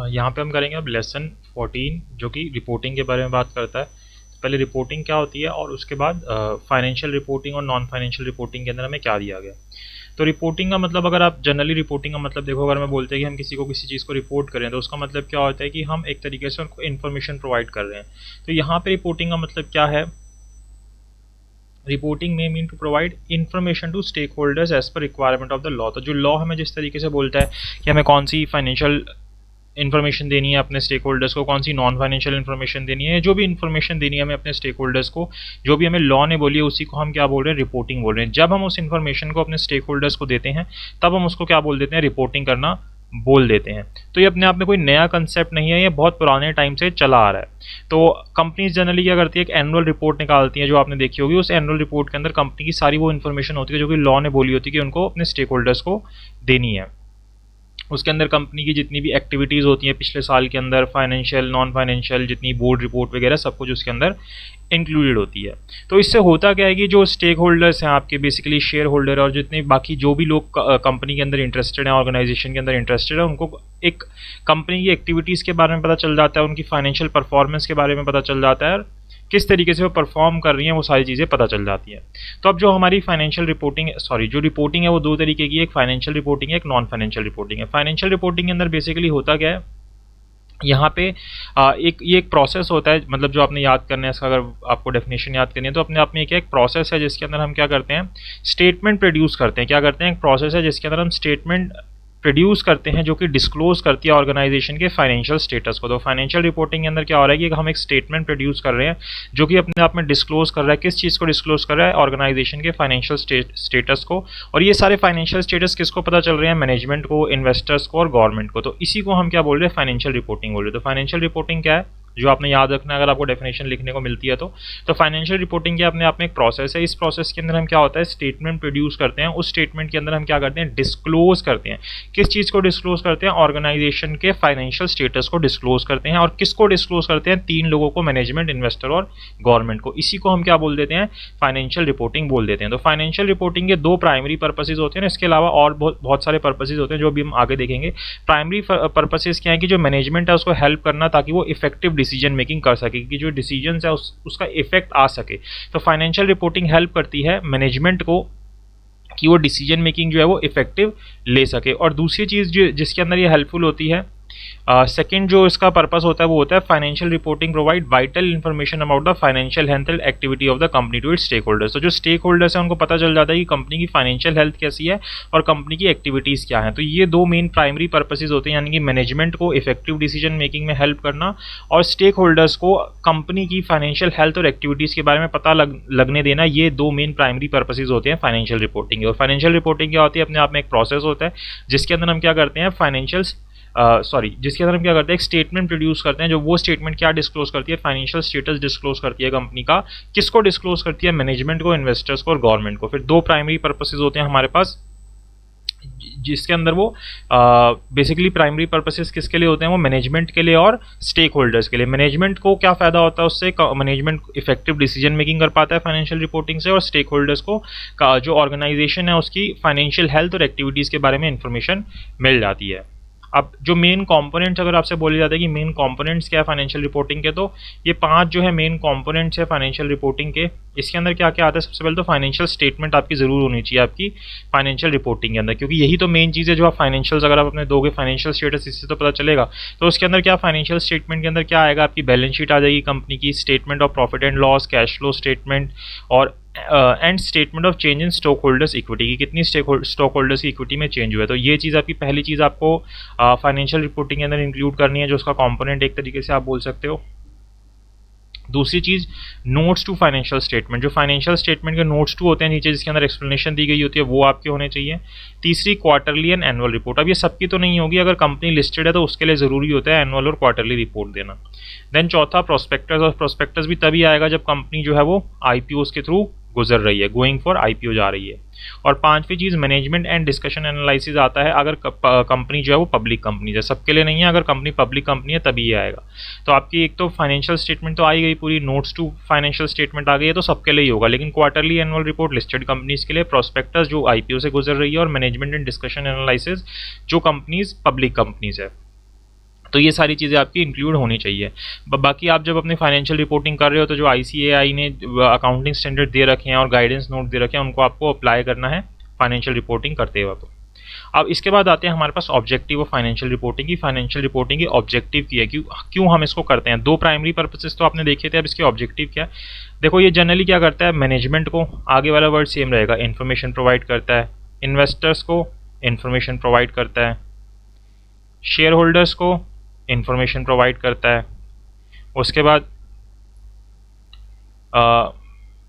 यहाँ पे हम करेंगे अब लेसन 14 जो कि रिपोर्टिंग के बारे में बात करता है। तो पहले रिपोर्टिंग क्या होती है और उसके बाद फाइनेंशियल रिपोर्टिंग और नॉन फाइनेंशियल रिपोर्टिंग के अंदर हमें क्या दिया गया। तो रिपोर्टिंग का मतलब, अगर आप जनरली रिपोर्टिंग का मतलब देखो, अगर मैं बोलते हैं कि हम किसी को किसी चीज़ को रिपोर्ट करें तो उसका मतलब क्या होता है कि हम एक तरीके से उनको इन्फॉर्मेशन प्रोवाइड कर रहे हैं। तो यहाँ पे रिपोर्टिंग का मतलब क्या है, रिपोर्टिंग में mean to provide information to stakeholders as per requirement of the law. तो जो लॉ हमें जिस तरीके से बोलता है कि हमें कौन सी फाइनेंशियल इन्फॉर्मेशन देनी है अपने स्टेक होल्डर्स को, कौन सी नॉन फाइनेंशियल इन्फॉर्मेशन देनी है, जो भी इन्फॉर्मेशन देनी है हमें अपने स्टेक होल्डर्स को, जो भी हमें लॉ ने बोली है उसी को हम क्या बोल रहे हैं, रिपोर्टिंग बोल रहे हैं। जब हम उस इन्फॉर्मेशन को अपने स्टेक होल्डर्स को देते हैं तब हम उसको क्या बोल देते हैं, रिपोर्टिंग करना बोल देते हैं। तो ये अपने आप में कोई नया कंसेप्ट नहीं है, ये बहुत पुराने टाइम से चला आ रहा है। तो कंपनीज जनरली क्या करती है, एक एनुअल रिपोर्ट निकालती है जो आपने देखी होगी। उस एनुअल रिपोर्ट के अंदर कंपनी की सारी वो इन्फॉर्मेशन होती है जो कि लॉ ने बोली होती है कि उनको अपने स्टेक होल्डर्स को देनी है। उसके अंदर कंपनी की जितनी भी एक्टिविटीज़ होती हैं पिछले साल के अंदर, फाइनेंशियल नॉन फाइनेंशियल, जितनी बोर्ड रिपोर्ट वगैरह सब कुछ उसके अंदर इंक्लूडेड होती है। तो इससे होता क्या है कि जो स्टेक होल्डर्स हैं आपके, बेसिकली शेयर होल्डर और जितने बाकी जो भी लोग कंपनी के अंदर इंटरेस्टेड हैं, ऑर्गेनाइजेशन के अंदर इंटरेस्टेड है, उनको एक कंपनी की एक्टिविटीज़ के बारे में पता चल जाता है, उनकी फाइनेंशियल परफॉर्मेंस के बारे में पता चल जाता है, किस तरीके से वो परफॉर्म कर रही हैं वो सारी चीज़ें पता चल जाती हैं। तो अब जो हमारी फाइनेंशियल रिपोर्टिंग, जो रिपोर्टिंग है वो दो तरीके की है, एक फाइनेंशियल रिपोर्टिंग है, एक नॉन फाइनेंशियल रिपोर्टिंग है। फाइनेंशियल रिपोर्टिंग के अंदर बेसिकली होता क्या है, यहाँ पे ये एक प्रोसेस होता है, मतलब जो आपने याद करना है इसका, अगर आपको डेफिनेशन याद करनी है तो अपने आप में एक प्रोसेस है जिसके अंदर हम क्या करते हैं, स्टेटमेंट प्रोड्यूस करते हैं। क्या करते हैं, एक प्रोसेस है जिसके अंदर हम स्टेटमेंट प्रोड्यूस करते हैं जो कि डिस्क्लोज करती है ऑर्गेनाइजेशन के फाइनेंशियल स्टेटस को। तो फाइनेंशियल रिपोर्टिंग के अंदर क्या हो रहा है कि हम एक स्टेटमेंट प्रोड्यूस कर रहे हैं जो कि अपने आप में डिस्क्लोज कर रहा है, किस चीज़ को डिस्क्लोज कर रहा है, ऑर्गेनाइजेशन के फाइनेंशियल स्टेटस को। और ये सारे फाइनेंशियल स्टेटस किसको पता चल रहे हैं, मैनेजमेंट को, इन्वेस्टर्स को और गवर्नमेंट को। तो इसी को हम क्या बोल रहे हैं, फाइनेंशियल रिपोर्टिंग बोल रहे हैं। तो फाइनेंशियल रिपोर्टिंग क्या है, जो आपने याद रखना है अगर आपको डेफिनेशन लिखने को मिलती है तो फाइनेंशियल रिपोर्टिंग के अपने आप में एक प्रोसेस है। इस प्रोसेस के अंदर हम क्या होता है, स्टेटमेंट प्रोड्यूस करते हैं। उस स्टेटमेंट के अंदर हम क्या करते हैं, डिस्क्लोज करते हैं। किस चीज़ को डिस्क्लोज करते हैं, ऑर्गेनाइजेशन के फाइनेंशियल स्टेटस को डिस्क्लोज करते हैं। और किसको डिस्क्लोज करते हैं, तीन लोगों को, मैनेजमेंट, इन्वेस्टर और गवर्नमेंट को। इसी को हम क्या बोल देते हैं, फाइनेंशियल रिपोर्टिंग बोल देते हैं। तो फाइनेंशियल रिपोर्टिंग के दो प्राइमरी पर्पसेज होते हैं, इसके अलावा और बहुत सारे पर्पसेज होते हैं जो भी हम आगे देखेंगे। प्राइमरी पर्पसेज क्या है कि जो मैनेजमेंट है उसको हेल्प करना ताकि वो इफेक्टिव डिसीजन मेकिंग कर सके, कि जो डिसीजन है उसका इफेक्ट आ सके। तो फाइनेंशियल रिपोर्टिंग हेल्प करती है मैनेजमेंट को कि वो डिसीजन मेकिंग जो है वो इफेक्टिव ले सके। और दूसरी चीज़ जो जिसके अंदर ये हेल्पफुल होती है, सेकेंड जो इसका पर्पस होता है वो होता है financial reporting provide vital information about the financial health activity of the company to its stakeholders. तो जो स्टेक होल्डर्स हैं उनको पता चल जाता है कि कंपनी की फाइनेंशियल हेल्थ कैसी है और कंपनी की एक्टिविटीज़ क्या हैं। तो ये दो मेन प्राइमरी पर्पसेज होते हैं, यानी कि मैनेजमेंट को इफेक्टिव डिसीजन मेकिंग में हेल्प करना और स्टेक होल्डर्स को कंपनी की फाइनेंशियल हेल्थ और एक्टिविटीज़ के बारे में पता लगने देना। ये दो मेन प्राइमरी पर्पसेज होते हैं फाइनेंशियल रिपोर्टिंग के। और फाइनेंशियल रिपोर्टिंग क्या होती है, अपने आप में एक प्रोसेस होता है जिसके अंदर हम क्या करते हैं, जिसके अंदर हम क्या करते हैं, एक स्टेटमेंट प्रोड्यूस करते हैं। जो वो स्टेटमेंट क्या डिस्क्लोज करती है, फाइनेंशियल स्टेटस डिस्क्लोज करती है कंपनी का। किसको डिस्क्लोज करती है, मैनेजमेंट को, इन्वेस्टर्स को और गवर्नमेंट को। फिर दो प्राइमरी पर्पसेज होते हैं हमारे पास जिसके अंदर वो बेसिकली प्राइमरी पर्पसेस किसके लिए होते हैं, वो मैनेजमेंट के लिए और स्टेक होल्डर्स के लिए। मैनेजमेंट को क्या फ़ायदा होता है उससे, मैनेजमेंट इफेक्टिव डिसीजन मेकिंग कर पाता है फाइनेंशियल रिपोर्टिंग से, और स्टेक होल्डर्स को जो ऑर्गेनाइजेशन है उसकी फाइनेंशियल हेल्थ और एक्टिविटीज़ के बारे में इंफॉर्मेशन मिल जाती है। अब जो मेन कंपोनेंट्स अगर आपसे बोले जाते हैं कि मेन कंपोनेंट्स क्या है फाइनेंशियल रिपोर्टिंग के, तो ये 5 जो है मेन कंपोनेंट्स है फाइनेंशियल रिपोर्टिंग के। इसके अंदर क्या क्या आता है, सबसे पहले तो फाइनेंशियल स्टेटमेंट आपकी ज़रूर होनी चाहिए आपकी फाइनेंशियल रिपोर्टिंग के अंदर, क्योंकि यही तो मेन चीज़ है जो आप फाइनेंशियल्स अगर आप अपने दोगे फाइनेंशियल स्टेटस, इससे तो पता चलेगा। तो उसके अंदर क्या, फाइनेंशियल स्टेटमेंट के अंदर क्या आएगा, आपकी बैलेंस शीट आ जाएगी कंपनी की, statement of profit and loss, cash flow statement और and statement of change in stock holders equity, की कितनी स्टॉक होल्डर्स की इक्विटी में चेंज हुआ है। तो ये चीज़ आपकी पहली चीज़ आपको फाइनेंशियल रिपोर्टिंग के अंदर इंक्लूड करनी है, जो उसका कंपोनेंट एक तरीके से आप बोल सकते हो। दूसरी चीज़, नोट्स टू फाइनेंशियल स्टेटमेंट। जो फाइनेंशियल स्टेटमेंट के नोट्स टू होते हैं नीचे जिसके अंदर एक्सप्लेनेशन दी गई होती है, वो आपके होने चाहिए। तीसरी, क्वार्टरली एंड एनुअल रिपोर्ट। अब ये सबकी तो नहीं होगी, अगर कंपनी लिस्टेड है तो उसके लिए ज़रूरी होता है एनुअल और क्वार्टरली रिपोर्ट देना। देन चौथा, प्रोस्पेक्टस। और प्रोस्पेक्टस भी तभी आएगा जब कंपनी जो है वो आईपीओ के थ्रू गुजर रही है, गोइंग फॉर आईपीओ जा रही है। और पांचवी चीज़, मैनेजमेंट एंड डिस्कशन एनालिसिस आता है अगर कंपनी जो है वो पब्लिक कंपनी है। सबके लिए नहीं है, अगर कंपनी पब्लिक कंपनी है तभी ये आएगा। तो आपकी एक तो फाइनेंशियल स्टेटमेंट तो आई गई पूरी, नोट्स टू फाइनेंशियल स्टेटमेंट आ गई है, तो सबके लिए ही होगा। लेकिन quarterly annual report listed companies के लिए, प्रोस्पेक्टस जो आईपीओ से गुजर रही है, और मैनेजमेंट एंड डिस्कशन एनालिसिस जो कंपनीज पब्लिक कंपनीज है। तो ये सारी चीज़ें आपकी इंक्लूड होनी चाहिए। बाकी आप जब अपनी फाइनेंशियल रिपोर्टिंग कर रहे हो तो जो ICAI ने अकाउंटिंग स्टैंडर्ड दे रखे हैं और गाइडेंस नोट दे रखे हैं उनको आपको अप्लाई करना है फाइनेंशियल रिपोर्टिंग करते वक्त। अब इसके बाद आते हैं हमारे पास ऑब्जेक्टिव ऑफ फाइनेंशियल रिपोर्टिंग की। फाइनेंशियल रिपोर्टिंग की ऑब्जेक्टिव की है, क्यों हम इसको करते हैं। दो प्राइमरी पर्पसेस तो आपने देखे थे, अब इसके ऑब्जेक्टिव क्या है। देखो ये जनरली क्या करता है, मैनेजमेंट को, आगे वाला वर्ड सेम रहेगा, इन्फॉर्मेशन प्रोवाइड करता है, इन्वेस्टर्स को इन्फॉर्मेशन प्रोवाइड करता है, शेयर होल्डर्स को इंफॉर्मेशन प्रोवाइड करता है, उसके बाद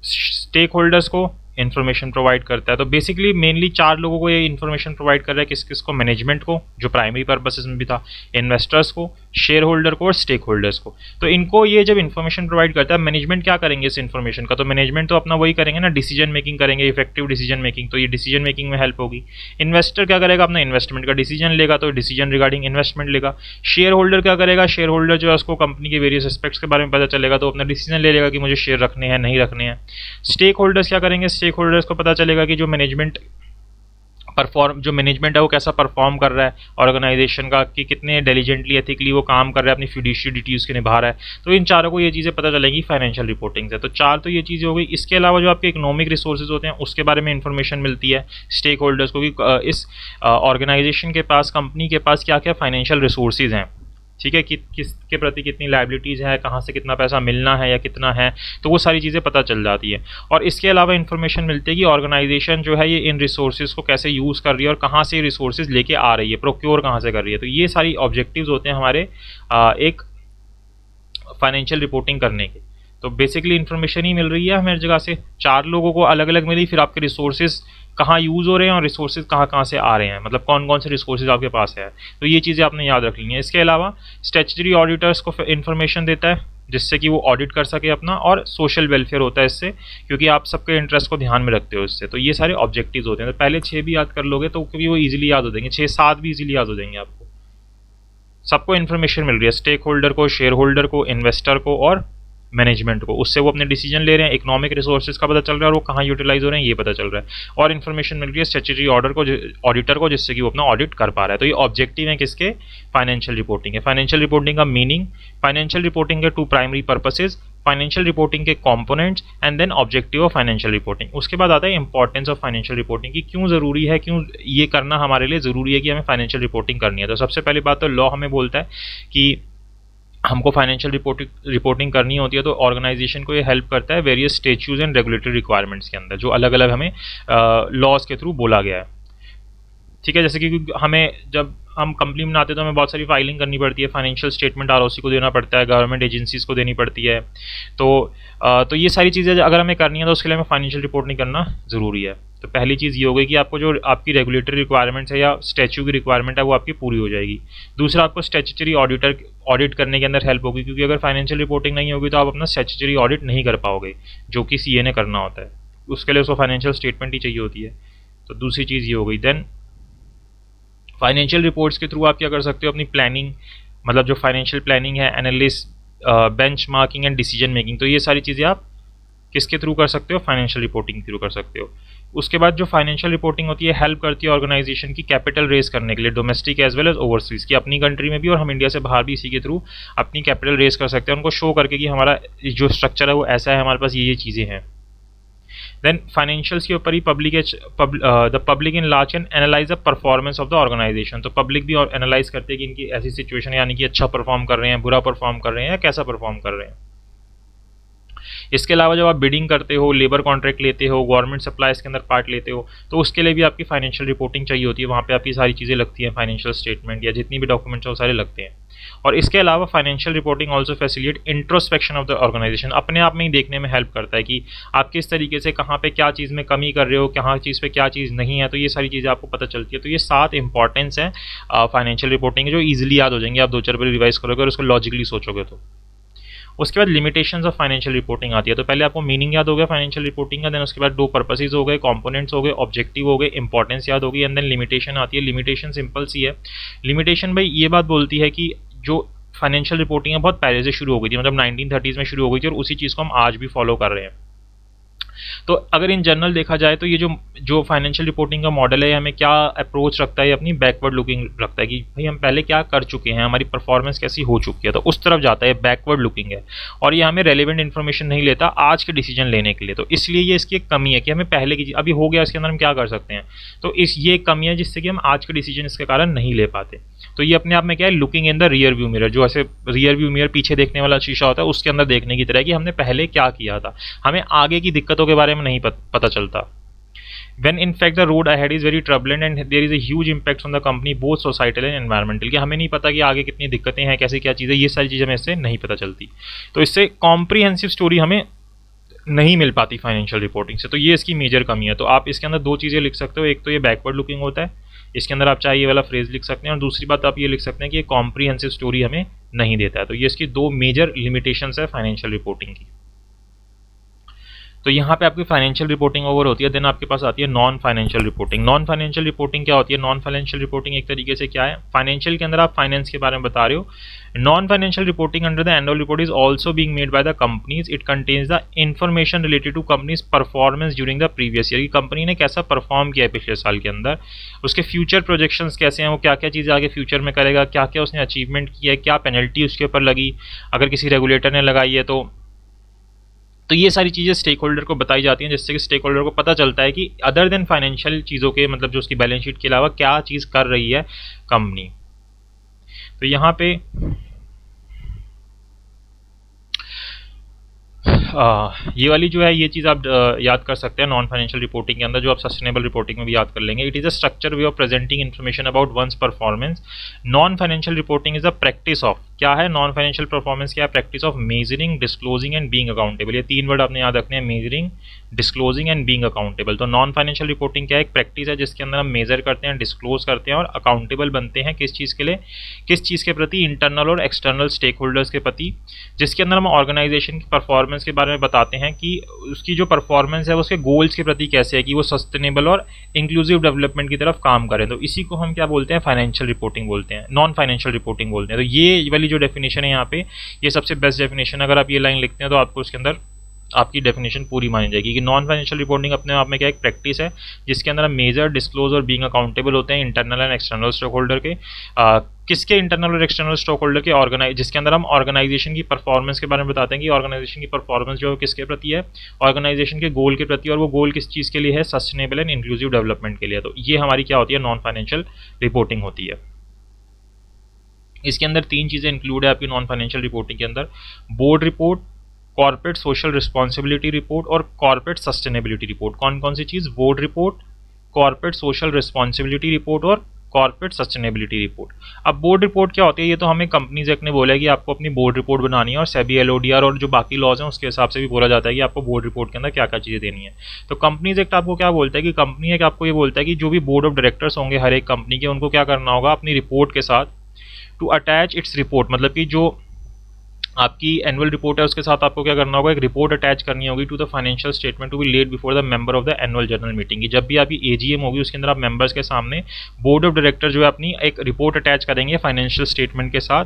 स्टेक होल्डर्स को इन्फॉर्मेशन प्रोवाइड करता है। तो बेसिकली मेनली चार लोगों को ये इन्फॉर्मेशन प्रोवाइड कर रहा है, किस किस को, मैनेजमेंट को जो प्राइमरी पर्पसेस में भी था, इन्वेस्टर्स को, शेयर होल्डर को और स्टेक होल्डर्स को। तो इनको ये जब इन्फॉर्मेशन प्रोवाइड करता है, मैनेजमेंट क्या करेंगे इस इन्फॉर्मेशन का, तो मैनेजमेंट तो अपना वही करेंगे ना, डिसीजन मेकिंग करेंगे, इफेक्टिव डिसीजन मेकिंग, तो ये डिसीजन मेकिंग में हेल्प होगी। इन्वेस्टर क्या करेगा, अपना इन्वेस्टमेंट का डिसीजन लेगा, तो डिसीजन रिगार्डिंग इन्वेस्टमेंट लेगा। शेयर होल्डर क्या करेगा, शेयर होल्डर जो है उसको कंपनी के वेरियस एस्पेक्ट्स के बारे में पता चलेगा, तो अपना डिसीजन ले लेगा कि मुझे शेयर रखने हैं नहीं रखने हैं। स्टेक होल्डर्स क्या करेंगे, स्टेक होल्डर्स को पता चलेगा कि जो मैनेजमेंट है वो कैसा परफॉर्म कर रहा है ऑर्गेनाइजेशन का, कि कितने डिलीजेंटली एथिकली वो काम कर रहा है, अपनी फिड्यूशियरी ड्यूटीज के निभा रहा है। तो इन चारों को ये चीज़ें पता चलेंगी फाइनेंशियल रिपोर्टिंग से। तो चार तो ये चीज़ें हो गई। इसके अलावा जो आपके इकोनॉमिक रिसोर्सेज होते हैं उसके बारे में इंफॉर्मेशन मिलती है स्टेक होल्डर्स को कि इस ऑर्गेनाइजेशन के पास, कंपनी के पास क्या क्या फाइनेंशियल रिसोर्सेज हैं, ठीक है, कि किसके प्रति कितनी लायबिलिटीज़ है, कहाँ से कितना पैसा मिलना है या कितना है, तो वो सारी चीज़ें पता चल जाती है। और इसके अलावा इन्फॉर्मेशन मिलती है कि ऑर्गेनाइजेशन जो है ये इन रिसोर्सेज को कैसे यूज़ कर रही है और कहाँ से रिसोर्सेज लेके आ रही है, प्रोक्योर कहाँ से कर रही है। तो ये सारी ऑब्जेक्टिव्स होते हैं हमारे एक फाइनेंशियल रिपोर्टिंग करने के। तो बेसिकली इन्फॉर्मेशन ही मिल रही है हमें जगह से, चार लोगों को अलग अलग मिली, फिर आपके रिसोर्सेज कहाँ यूज़ हो रहे हैं और रिसोर्सेज कहाँ कहाँ से आ रहे हैं, मतलब कौन कौन से रिसोर्सेज आपके पास है। तो ये चीज़ें आपने याद रख ली हैं। इसके अलावा स्टैट्यूटरी ऑडिटर्स को इन्फॉर्मेशन देता है जिससे कि वो ऑडिट कर सके अपना, और सोशल वेलफेयर होता है इससे, क्योंकि आप सबके इंटरेस्ट को ध्यान में रखते हो इससे। तो ये सारे ऑब्जेक्टिव्स होते हैं। तो पहले 6 भी याद कर लोगे तो क्योंकि वो ईजिली याद हो जाएंगे, 6-7 भी ईजिली याद हो जाएंगे आपको। सबको इन्फॉर्मेशन मिल रही है, स्टेक होल्डर को, शेयर होल्डर को, इन्वेस्टर को और मैनेजमेंट को, उससे वो अपने डिसीजन ले रहे हैं। इकोनॉमिक रिसोर्सेज का पता चल रहा है और वो कहाँ यूटिलाइज हो रहे हैं ये पता चल रहा है। और इन्फॉर्मेशन मिल रही है स्टैट्यूटरी ऑडिटर को जिससे कि वो अपना ऑडिट कर पा रहा है। तो ये ऑब्जेक्टिव है किसके, फाइनेंशियल रिपोर्टिंग है। फाइनेंशियल रिपोर्टिंग का मीनिंग, फाइनेंशियल रिपोर्टिंग के 2 प्राइमरी पर्पसेज, फाइनेंशियल रिपोर्टिंग के components and then objective of financial reporting. उसके बाद आता है इंपॉर्टेंस ऑफ फाइनेंशियल रिपोर्टिंग की, क्यों ज़रूरी है, क्यों ये करना हमारे लिए ज़रूरी है कि हमें फाइनेंशियल रिपोर्टिंग करनी है। तो सबसे पहली बात तो लॉ हमें बोलता है कि हमको फाइनेंशियल रिपोर्टिंग करनी होती है, तो ऑर्गेनाइजेशन को ये हेल्प करता है various statues and regulatory requirements के अंदर, जो अलग अलग हमें लॉज के थ्रू बोला गया है। ठीक है, जैसे कि हमें जब हम कंपनी बनाते हैं तो हमें बहुत सारी फाइलिंग करनी पड़ती है, फाइनेंशियल स्टेटमेंट ROC को देना पड़ता है, गवर्नमेंट एजेंसीज को देनी पड़ती है। तो ये सारी चीज़ें अगर हमें करनी है तो उसके लिए हमें फाइनेंशियल रिपोर्टिंग करना ज़रूरी है। तो पहली चीज़ ये हो गई कि आपको जो आपकी रेगुलेटरी रिक्वायरमेंट्स है या स्टैच्यू की रिक्वायरमेंट है वो आपकी पूरी हो जाएगी। दूसरा, आपको स्टैच्यूटरी ऑडिट करने के अंदर हेल्प होगी, क्योंकि अगर फाइनेंशियल रिपोर्टिंग नहीं होगी तो आप अपना स्टैच्यूटरी ऑडिट नहीं कर पाओगे, जो कि CA ने करना होता है। उसके लिए उसको फाइनेंशियल स्टेटमेंट ही चाहिए होती है। तो दूसरी चीज़ ये हो गई। देन फाइनेंशियल रिपोर्ट्स के थ्रू आप क्या कर सकते हो, अपनी प्लानिंग, मतलब जो फाइनेंशियल प्लानिंग है, analysis, benchmarking and decision making, तो ये सारी चीज़ें आप किसके थ्रू कर सकते हो, फाइनेंशियल रिपोर्टिंग के थ्रू कर सकते हो। उसके बाद जो फाइनेंशियल रिपोर्टिंग होती है हेल्प करती है ऑर्गेनाइजेशन की कैपिटल रेज करने के लिए, domestic as well as overseas, की अपनी कंट्री में भी और हम इंडिया से बाहर भी इसी के थ्रू अपनी कैपिटल रेज कर सकते हैं, उनको शो करके कि हमारा जो स्ट्रक्चर है वो ऐसा है, हमारे पास ये चीज़ें हैं। देन फाइनेंशियल्स के ऊपर ही the public in large can analyze the performance of the organization. तो पब्लिक भी एनालाइज करते हैं कि इनकी ऐसी सिचुएशन, यानी कि अच्छा परफॉर्म कर रहे हैं, बुरा परफॉर्म कर रहे हैं या कैसा परफॉर्म कर रहे हैं। इसके अलावा जब आप बिडिंग करते हो, लेबर कॉन्ट्रैक्ट लेते हो, गवर्नमेंट सप्लाईज के अंदर पार्ट लेते हो, तो उसके लिए भी आपकी फाइनेंशियल रिपोर्टिंग चाहिए होती है। वहाँ पे आपकी सारी चीज़ें लगती हैं, फाइनेंशियल स्टेटमेंट या जितनी भी डॉक्यूमेंट्स हैं वो सारे लगते हैं। और इसके अलावा financial reporting also facilitate introspection of the organisation, अपने आप में ही देखने में हेल्प करता है कि आप किस तरीके से कहाँ पे क्या चीज़ में कमी कर रहे हो, कहाँ चीज़ पे क्या चीज़ नहीं है, तो ये सारी चीज़ें आपको पता चलती है। तो ये 7 इंपॉर्टेंस है फाइनेंशियल रिपोर्टिंग जो ईजिली याद हो जाएंगे, आप 2-4 बार रिवाइज करोगे और उसको लॉजिकली सोचोगे तो। उसके बाद लिमिटेशंस ऑफ फाइनेंशियल रिपोर्टिंग आती है। तो पहले आपको मीनिंग याद हो गया फाइनेंशियल रिपोर्टिंग का, देन उसके बाद 2 पर्पसेस हो गए, कंपोनेंट्स हो गए, ऑब्जेक्टिव हो गए, इंपॉर्टेंस याद होगी, एंड देन लिमिटेशन आती है। लिमिटेशन सिंपल सी है। लिमिटेशन भाई ये बात बोलती है कि जो फाइनेंशियल रिपोर्टिंग है बहुत पहले से शुरू हो गई थी, मतलब 1930s में शुरू हो गई थी और उसी चीज़ को हम आज भी फॉलो कर रहे हैं। तो अगर इन जनरल देखा जाए तो ये जो जो फाइनेंशियल रिपोर्टिंग का मॉडल है ये हमें क्या अप्रोच रखता है, ये अपनी बैकवर्ड लुकिंग रखता है कि भाई हम पहले क्या कर चुके हैं, हमारी परफॉर्मेंस कैसी हो चुकी है, तो उस तरफ जाता है, बैकवर्ड लुकिंग है। और ये हमें रेलिवेंट इन्फॉर्मेशन नहीं लेता आज के डिसीजन लेने के लिए। तो इसलिए ये इसकी एक कमी है कि हमें पहले की अभी हो गया इसके अंदर हम क्या कर सकते हैं, तो इस ये कमी है जिससे कि हम आज के डिसीजन इसके कारण नहीं ले पाते। तो ये अपने आप में क्या है, looking in the rear view mirror, जो ऐसे रियर व्यू मिरर पीछे देखने वाला शीशा होता है उसके अंदर देखने की तरह कि हमने पहले क्या किया था, हमें आगे की दिक्कतों के बारे में नहीं पता चलता। When in fact the road ahead is very turbulent and there is a huge impact on the company both societal and environmental, कि हमें नहीं पता कि आगे कितनी दिक्कतें हैं, कैसे क्या चीज़ें, ये सारी चीज़ें हमें इससे नहीं पता चलती। तो इससे कॉम्प्रिहेंसिव स्टोरी हमें नहीं मिल पाती फाइनेंशियल रिपोर्टिंग से। तो ये इसकी मेजर कमी है। तो आप इसके अंदर दो चीज़ें लिख सकते हो, एक तो ये बैकवर्ड लुकिंग होता है, इसके अंदर आप चाहे ये वाला फ्रेज लिख सकते हैं, और दूसरी बात आप ये लिख सकते हैं कि ये कॉम्प्रिहेंसिव स्टोरी हमें नहीं देता है। तो ये इसकी दो मेजर लिमिटेशंस है फाइनेंशियल रिपोर्टिंग की। तो यहाँ पे आपकी फाइनेंशियल रिपोर्टिंग ओवर होती है। देन आपके पास आती है non financial reporting. Non financial reporting क्या होती है? नॉन फाइनेंशियल रिपोर्टिंग एक तरीके से क्या है, फाइनेंशियल के अंदर आप फाइनेंस के बारे में बता रहे हो। Non financial reporting under the annual report is also being made by the companies. It contains the information related to companies performance during the previous year, की कंपनी ने कैसा परफॉर्म किया है पिछले साल के अंदर, उसके फ्यूचर प्रोजेक्शंस कैसे हैं, वो क्या क्या चीज़ें आगे फ्यूचर में करेगा, क्या क्या उसने अचीवमेंट किया है, क्या पेनल्टी उसके ऊपर लगी अगर किसी रेगुलेटर ने लगाई है। तो ये सारी चीज़ें स्टेक होल्डर को बताई जाती हैं, जिससे कि स्टेक होल्डर को पता चलता है कि अदर देन फाइनेंशियल चीज़ों के, मतलब जो उसकी बैलेंस शीट के अलावा क्या चीज़ कर रही है कंपनी। तो यहाँ पे ये वाली जो है ये चीज़ आप याद कर सकते हैं नॉन फाइनेंशियल रिपोर्टिंग के अंदर, जो आप सस्टेनेबल रिपोर्टिंग में भी याद कर लेंगे। It is a structure way of presenting information about one's performance. Non financial reporting is a practice of, क्या है नॉन फाइनेंशियल परफॉर्मेंस, क्या है practice of measuring, disclosing and being accountable. ये तीन वर्ड आपने याद रखने हैं, measuring, disclosing and being accountable. तो नॉन फाइनेंशियल रिपोर्टिंग क्या है, एक प्रैक्टिस है जिसके अंदर हम मेजर करते हैं, डिस्क्लोज करते हैं और अकाउंटेबल बनते हैं किस चीज़ के लिए, किस चीज़ के प्रति, इंटरनल और एक्सटर्नल स्टेक होल्डर्स के प्रति, जिसके अंदर हम ऑर्गेनाइजेशन की परफॉर्मेंस के बारे में बताते हैं कि उसकी जो परफॉर्मेंस है वो उसके गोल्स के प्रति कैसे है, कि वो सस्टेनेबल और इंक्लूसिव डेवलपमेंट की तरफ काम करें। तो इसी को हम क्या बोलते हैं, फाइनेंशियल रिपोर्टिंग बोलते हैं, नॉन फाइनेंशियल रिपोर्टिंग बोलते हैं। तो ये वाली जो डेफिनेशन है यहाँ पे, ये सबसे बेस्ट डेफिनेशन, अगर आप ये लाइन लिखते हैं तो आपको उसके अंदर आपकी डेफिनेशन पूरी मानी जाएगी कि नॉन फाइनेंशियल रिपोर्टिंग अपने आप में क्या एक प्रैक्टिस है जिसके अंदर हम मेजर, डिस्क्लोज और बीइंग अकाउंटेबल होते हैं internal and external stock holder के। किसके इंटरनल और एक्सटर्नल स्टॉक होल्डर के, जिसके अंदर हम ऑर्गेनाइजेशन की परफॉर्मेंस के बारे में बताते हैं कि ऑर्गेनाइजेशन की परफॉर्मेंस जो है किसके प्रति है, ऑर्गेनाइजेशन के गोल के प्रति, और वो गोल किस चीज़ के लिए है, सस्टेनेबल एंड इंक्लूसिव डेवलपमेंट के लिए। तो ये हमारी क्या होती है, नॉन फाइनेंशियल रिपोर्टिंग होती है। इसके अंदर तीन चीज़ें इंक्लूड है आपकी नॉन फाइनेंशियल रिपोर्टिंग के अंदर, board report, corporate social responsibility report और कॉर्पोरेट सस्टेनेबिलिटी रिपोर्ट। कौन कौन सी चीज़, board report, corporate social responsibility report और कॉर्पोरेट सस्टेनेबिलिटी रिपोर्ट। अब बोर्ड रिपोर्ट क्या होती है, ये तो हमें कंपनीज एक्ट ने बोला है कि आपको अपनी बोर्ड रिपोर्ट बनानी है, और सेबी एलओडीआर और जो बाकी लॉज हैं उसके हिसाब से भी बोला जाता है कि आपको बोर्ड रिपोर्ट के अंदर क्या क्या चीज़ें देनी है। तो कंपनीज एक्ट आपको क्या बोलता है कि कंपनी एक्ट आपको ये बोलता है कि जो भी बोर्ड ऑफ डायरेक्टर्स होंगे हर एक कंपनी के, उनको क्या करना होगा, अपनी रिपोर्ट के साथ टू अटैच इट्स रिपोर्ट, मतलब कि जो आपकी एनुअल रिपोर्ट है उसके साथ आपको क्या करना होगा, एक रिपोर्ट अटैच करनी होगी to the financial statement to be laid before the member of the annual general meeting. जब भी आपकी एजीएम होगी उसके अंदर आप मेंबर्स के सामने बोर्ड ऑफ डायरेक्टर जो है अपनी एक रिपोर्ट अटैच करेंगे फाइनेंशियल स्टेटमेंट के साथ।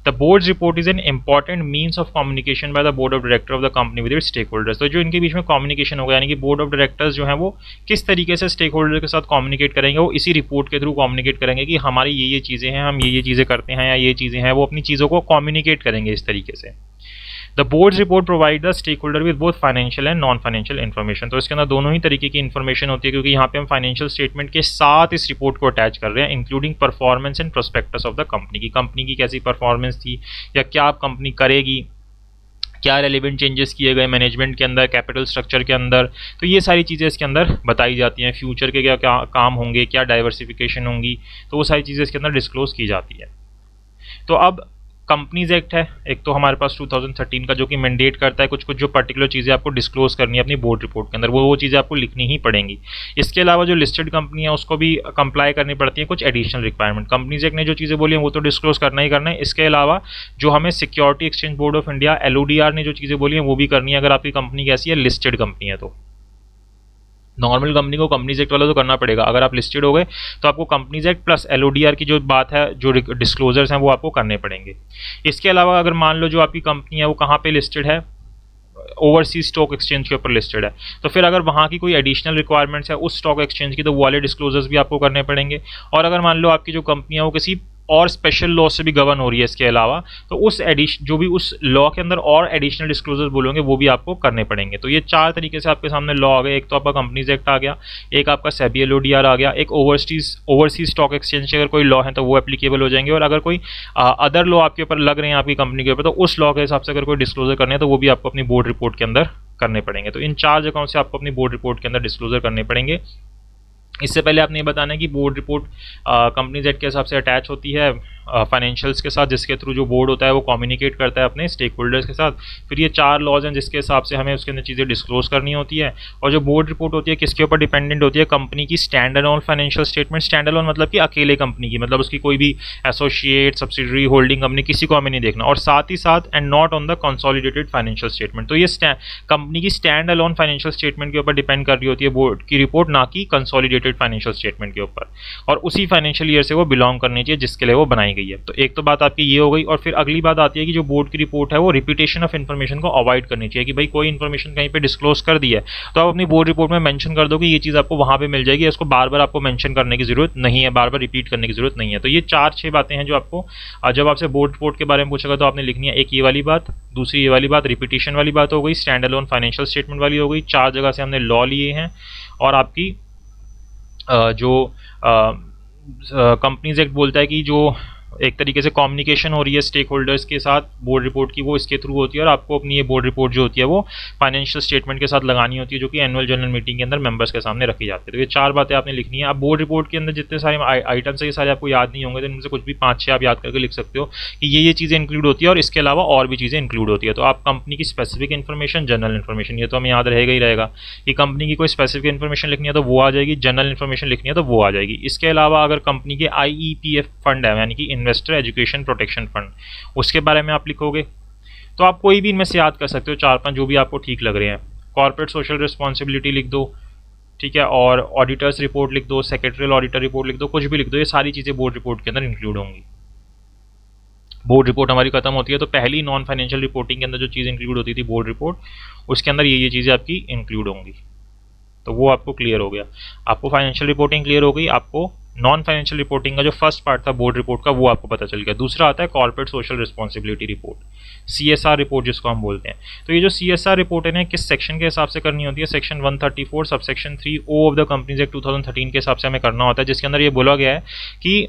The board's report is an important means of communication by the board of director of the company with its stakeholders. तो जो इनके बीच में कम्युनिकेशन होगा, यानी कि बोर्ड ऑफ डायरेक्टर्स जो है वो किस तरीके से स्टेक होल्डर के साथ कम्युनिकेट करेंगे, वो इसी रिपोर्ट के थ्रू कम्युनिकेट करेंगे कि हमारी ये चीज़ें हैं, हम ये चीज़ें करते हैं, या ये चीज़ें हैं, वो अपनी चीज़ों को कम्युनिकेट करेंगे इस तरीके से। The board's report provide the stakeholder with both financial and non financial information. तो इसके अंदर दोनों ही तरीके की इन्फॉर्मेशन होती है, क्योंकि यहाँ पे हम फाइनेंशियल स्टेटमेंट के साथ इस रिपोर्ट को अटैच कर रहे हैं, including performance and prospectus of the company की कैसी परफॉर्मेंस थी, या क्या कंपनी करेगी, क्या रेलिवेंट चेंजेस किए गए मैनेजमेंट के अंदर, कैपिटल स्ट्रक्चर के अंदर। तो ये सारी चीज़ें इसके अंदर बताई जाती हैं, फ्यूचर के क्या क्या काम होंगे, क्या डाइवर्सिफिकेशन होंगी, तो वो सारी चीज़ें इसके अंदर डिस्क्लोज की जाती है। तो अब कंपनीज एक्ट है एक तो हमारे पास 2013 का, जो कि मैंडेट करता है कुछ कुछ जो पर्टिकुलर चीज़ें आपको डिस्क्लोज करनी है अपनी बोर्ड रिपोर्ट के अंदर, वो चीज़ें आपको लिखनी ही पड़ेंगी। इसके अलावा जो लिस्टेड कंपनी है उसको भी कंप्लाई करनी पड़ती है कुछ एडिशनल रिक्वायरमेंट। कंपनीज एक्ट ने जो चीज़ें बोली हैं वो तो डिस्क्लोज करना ही करना है। इसके अलावा जो हमें security exchange board of India LODR ने जो चीज़ें बोली हैं वो भी करनी है, अगर आपकी कंपनी कैसी है, लिस्टेड कंपनी है। तो नॉर्मल कंपनी को कंपनीज एक्ट वाला तो करना पड़ेगा, अगर आप लिस्टेड हो गए तो आपको कंपनीज एक्ट प्लस एलओडीआर की जो बात है, जो डिस्क्लोजर्स हैं वो आपको करने पड़ेंगे। इसके अलावा अगर मान लो जो आपकी कंपनी है वो कहाँ पे लिस्टेड है, ओवरसीज स्टॉक एक्सचेंज के ऊपर लिस्टेड है, तो फिर अगर वहाँ की कोई एडिशनल रिक्वायरमेंट्स है उस स्टॉक एक्सचेंज की, तो वो वाले डिस्क्लोजर्स भी आपको करने पड़ेंगे। और अगर मान लो आपकी जो कंपनी है वो किसी और स्पेशल लॉ से भी गवर्न हो रही है इसके अलावा, तो उस जो भी उस लॉ के अंदर और एडिशनल डिस्क्लोजर बोलोगे वो भी आपको करने पड़ेंगे। तो ये 4 तरीके से आपके सामने लॉ आ गए। एक तो आपका कंपनीज एक्ट आ गया, एक आपका सेबी एलओडीआर आ गया, एक ओवरसीज स्टॉक एक्सचेंज के अगर कोई लॉ है तो वो एप्लीकेबल हो जाएंगे, और अगर कोई अदर लॉ आपके ऊपर लग रहे हैं आपकी कंपनी के ऊपर, तो उस लॉ के हिसाब से अगर कोई डिस्क्लोजर करने हैं तो वो भी आपको अपनी बोर्ड रिपोर्ट के अंदर करने पड़ेंगे। तो इन 4 जगहों से आपको अपनी बोर्ड रिपोर्ट के अंदर डिस्क्लोजर करने पड़ेंगे। इससे पहले आपने ये बताना है कि बोर्ड रिपोर्ट कंपनीज एक्ट के हिसाब से अटैच होती है फाइनेंशियल्स के साथ, जिसके थ्रू जो बोर्ड होता है वो कम्युनिकेट करता है अपने स्टेक होल्डर्स के साथ। फिर ये 4 लॉज हैं जिसके हिसाब से हमें उसके अंदर चीज़ें डिस्क्लोज करनी होती है। और जो बोर्ड रिपोर्ट होती है किसके ऊपर डिपेंडेंट होती है? कंपनी की stand alone financial statement. Stand alone मतलब कि अकेले कंपनी की, मतलब उसकी कोई भी एसोसिएट, सब्सिडरी, होल्डिंग कंपनी, किसी को हमें नहीं देखना। और साथ ही साथ and not on the consolidated financial statement. तो ये कंपनी की स्टैंड अलोन फाइनेंशियल स्टेटमेंट के ऊपर डिपेंड कर रही होती है बोर्ड की रिपोर्ट, ना कि कंसोलिडेटेड फाइनेंशियल स्टेटमेंट के ऊपर, और उसी फाइनेंशियल ईयर से वो बिलोंग करनी चाहिए जिसके लिए वो बनाई गई है। तो एक तो बात आपकी ये हो गई। और फिर अगली बात आती है कि जो बोर्ड की रिपोर्ट है वो रिपीटेशन ऑफ इन्फॉर्मेशन को अवॉइड करनी चाहिए, कि भाई कोई इन्फॉर्मेशन कहीं पे डिस्क्लोज कर दी है तो आप अपनी बोर्ड रिपोर्ट में मेंशन कर दो कि ये चीज़ आपको वहाँ पे मिल जाएगी, इसको बार बार आपको मेंशन करने की जरूरत नहीं है, बार बार रिपीट करने की जरूरत नहीं है। तो ये 4-6 बातें हैं जो आपको जब आपसे बोर्ड रिपोर्ट के बारे में पूछेगा तो आपने लिखनी है। एक ये वाली बात, दूसरी ये वाली बात, रिपीटेशन वाली बात हो गई, स्टैंड अलोन फाइनेंशियल स्टेटमेंट वाली हो गई। 4 जगह से हमने लॉ लिए हैं। और आपकी जो कंपनीज एक्ट बोलता है कि जो एक तरीके से कम्युनिकेशन हो रही है स्टेक होल्डर्स के साथ बोर्ड रिपोर्ट की, वो इसके थ्रू होती है। और आपको अपनी ये बोर्ड रिपोर्ट जो होती है वो फाइनेंशियल स्टेटमेंट के साथ लगानी होती है, जो कि एनुअल जनरल मीटिंग के अंदर मेंबर्स के सामने रखी जाती है। तो ये 4 बातें आपने लिखनी है। अब बोर्ड रिपोर्ट के अंदर जितने सारे आइटम्स है ये सारे आपको याद नहीं होंगे, तो इनमें से कुछ भी 5-6 आप याद करके लिख सकते हो कि ये चीज़ें इंक्लूड होती है, और इसके अलावा और भी चीज़ें इंक्लूड होती है। तो आप कंपनी की स्पेसिफिक इन्फॉर्मेशन, जनरल इन्फॉर्मेशन, ये तो हमें याद रहेगा ही रहेगा कि कंपनी की कोई स्पेसिफिक इन्फॉर्मेशन लिखनी है तो वो आ जाएगी, जनरल इन्फॉर्मेशन लिखनी है तो वो आ जाएगी। इसके अलावा अगर कंपनी के IEPF फंड है, यानी कि इन्वेस्टर एजुकेशन प्रोटेक्शन फंड, उसके बारे में आप लिखोगे। तो आप कोई भी इनमें से याद कर सकते हो, 4-5 जो भी आपको ठीक लग रहे हैं। कॉर्पोरेट सोशल रिस्पॉन्सिबिलिटी लिख दो, ठीक है, और ऑडिटर्स रिपोर्ट लिख दो, सेक्रेटरियल ऑडिटर रिपोर्ट लिख दो, कुछ भी लिख दो। ये सारी चीज़ें बोर्ड रिपोर्ट के अंदर इंक्लूड होंगी। बोर्ड रिपोर्ट हमारी खत्म होती है तो पहली नॉन फाइनेंशियल रिपोर्टिंग के अंदर जो चीज़ इंक्लूड होती थी बोर्ड रिपोर्ट, उसके अंदर ये चीज़ें आपकी इंक्लूड होंगी। तो वो आपको क्लियर हो गया। आपको फाइनेंशियल रिपोर्टिंग क्लियर हो गई, आपको नॉन फाइनेंशियल रिपोर्टिंग का जो फर्स्ट पार्ट था बोर्ड रिपोर्ट का वो आपको पता चल गया। दूसरा आता है corporate social responsibility report, CSR report जिसको हम बोलते हैं। तो ये जो CSR रिपोर्ट है ना, किस सेक्शन के हिसाब से करनी होती है? Section 134 subsection 3O of the companies act 2013 के हिसाब से हमें करना होता है, जिसके अंदर ये बोला गया है कि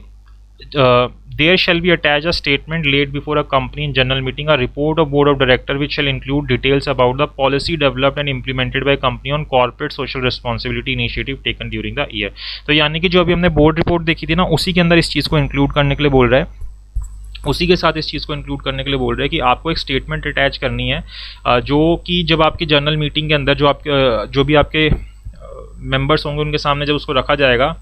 there shall be attached a statement laid before a company in general meeting, a report of board of director which shall include details about the policy developed and implemented by company on corporate social responsibility initiative taken during the year। तो यानी कि जो अभी हमने board report देखी थी ना, उसी के अंदर इस चीज़ को इंक्लूड करने के लिए बोल रहा है। उसी के साथ इस चीज़ को इंक्लूड करने के लिए बोल रहे हैं कि आपको एक स्टेटमेंट अटैच करनी है, जो कि जब आपकी जनरल मीटिंग के अंदर जो भी आपके मेंबर्स होंगे उनके सामने जब उसको रखा जाएगा,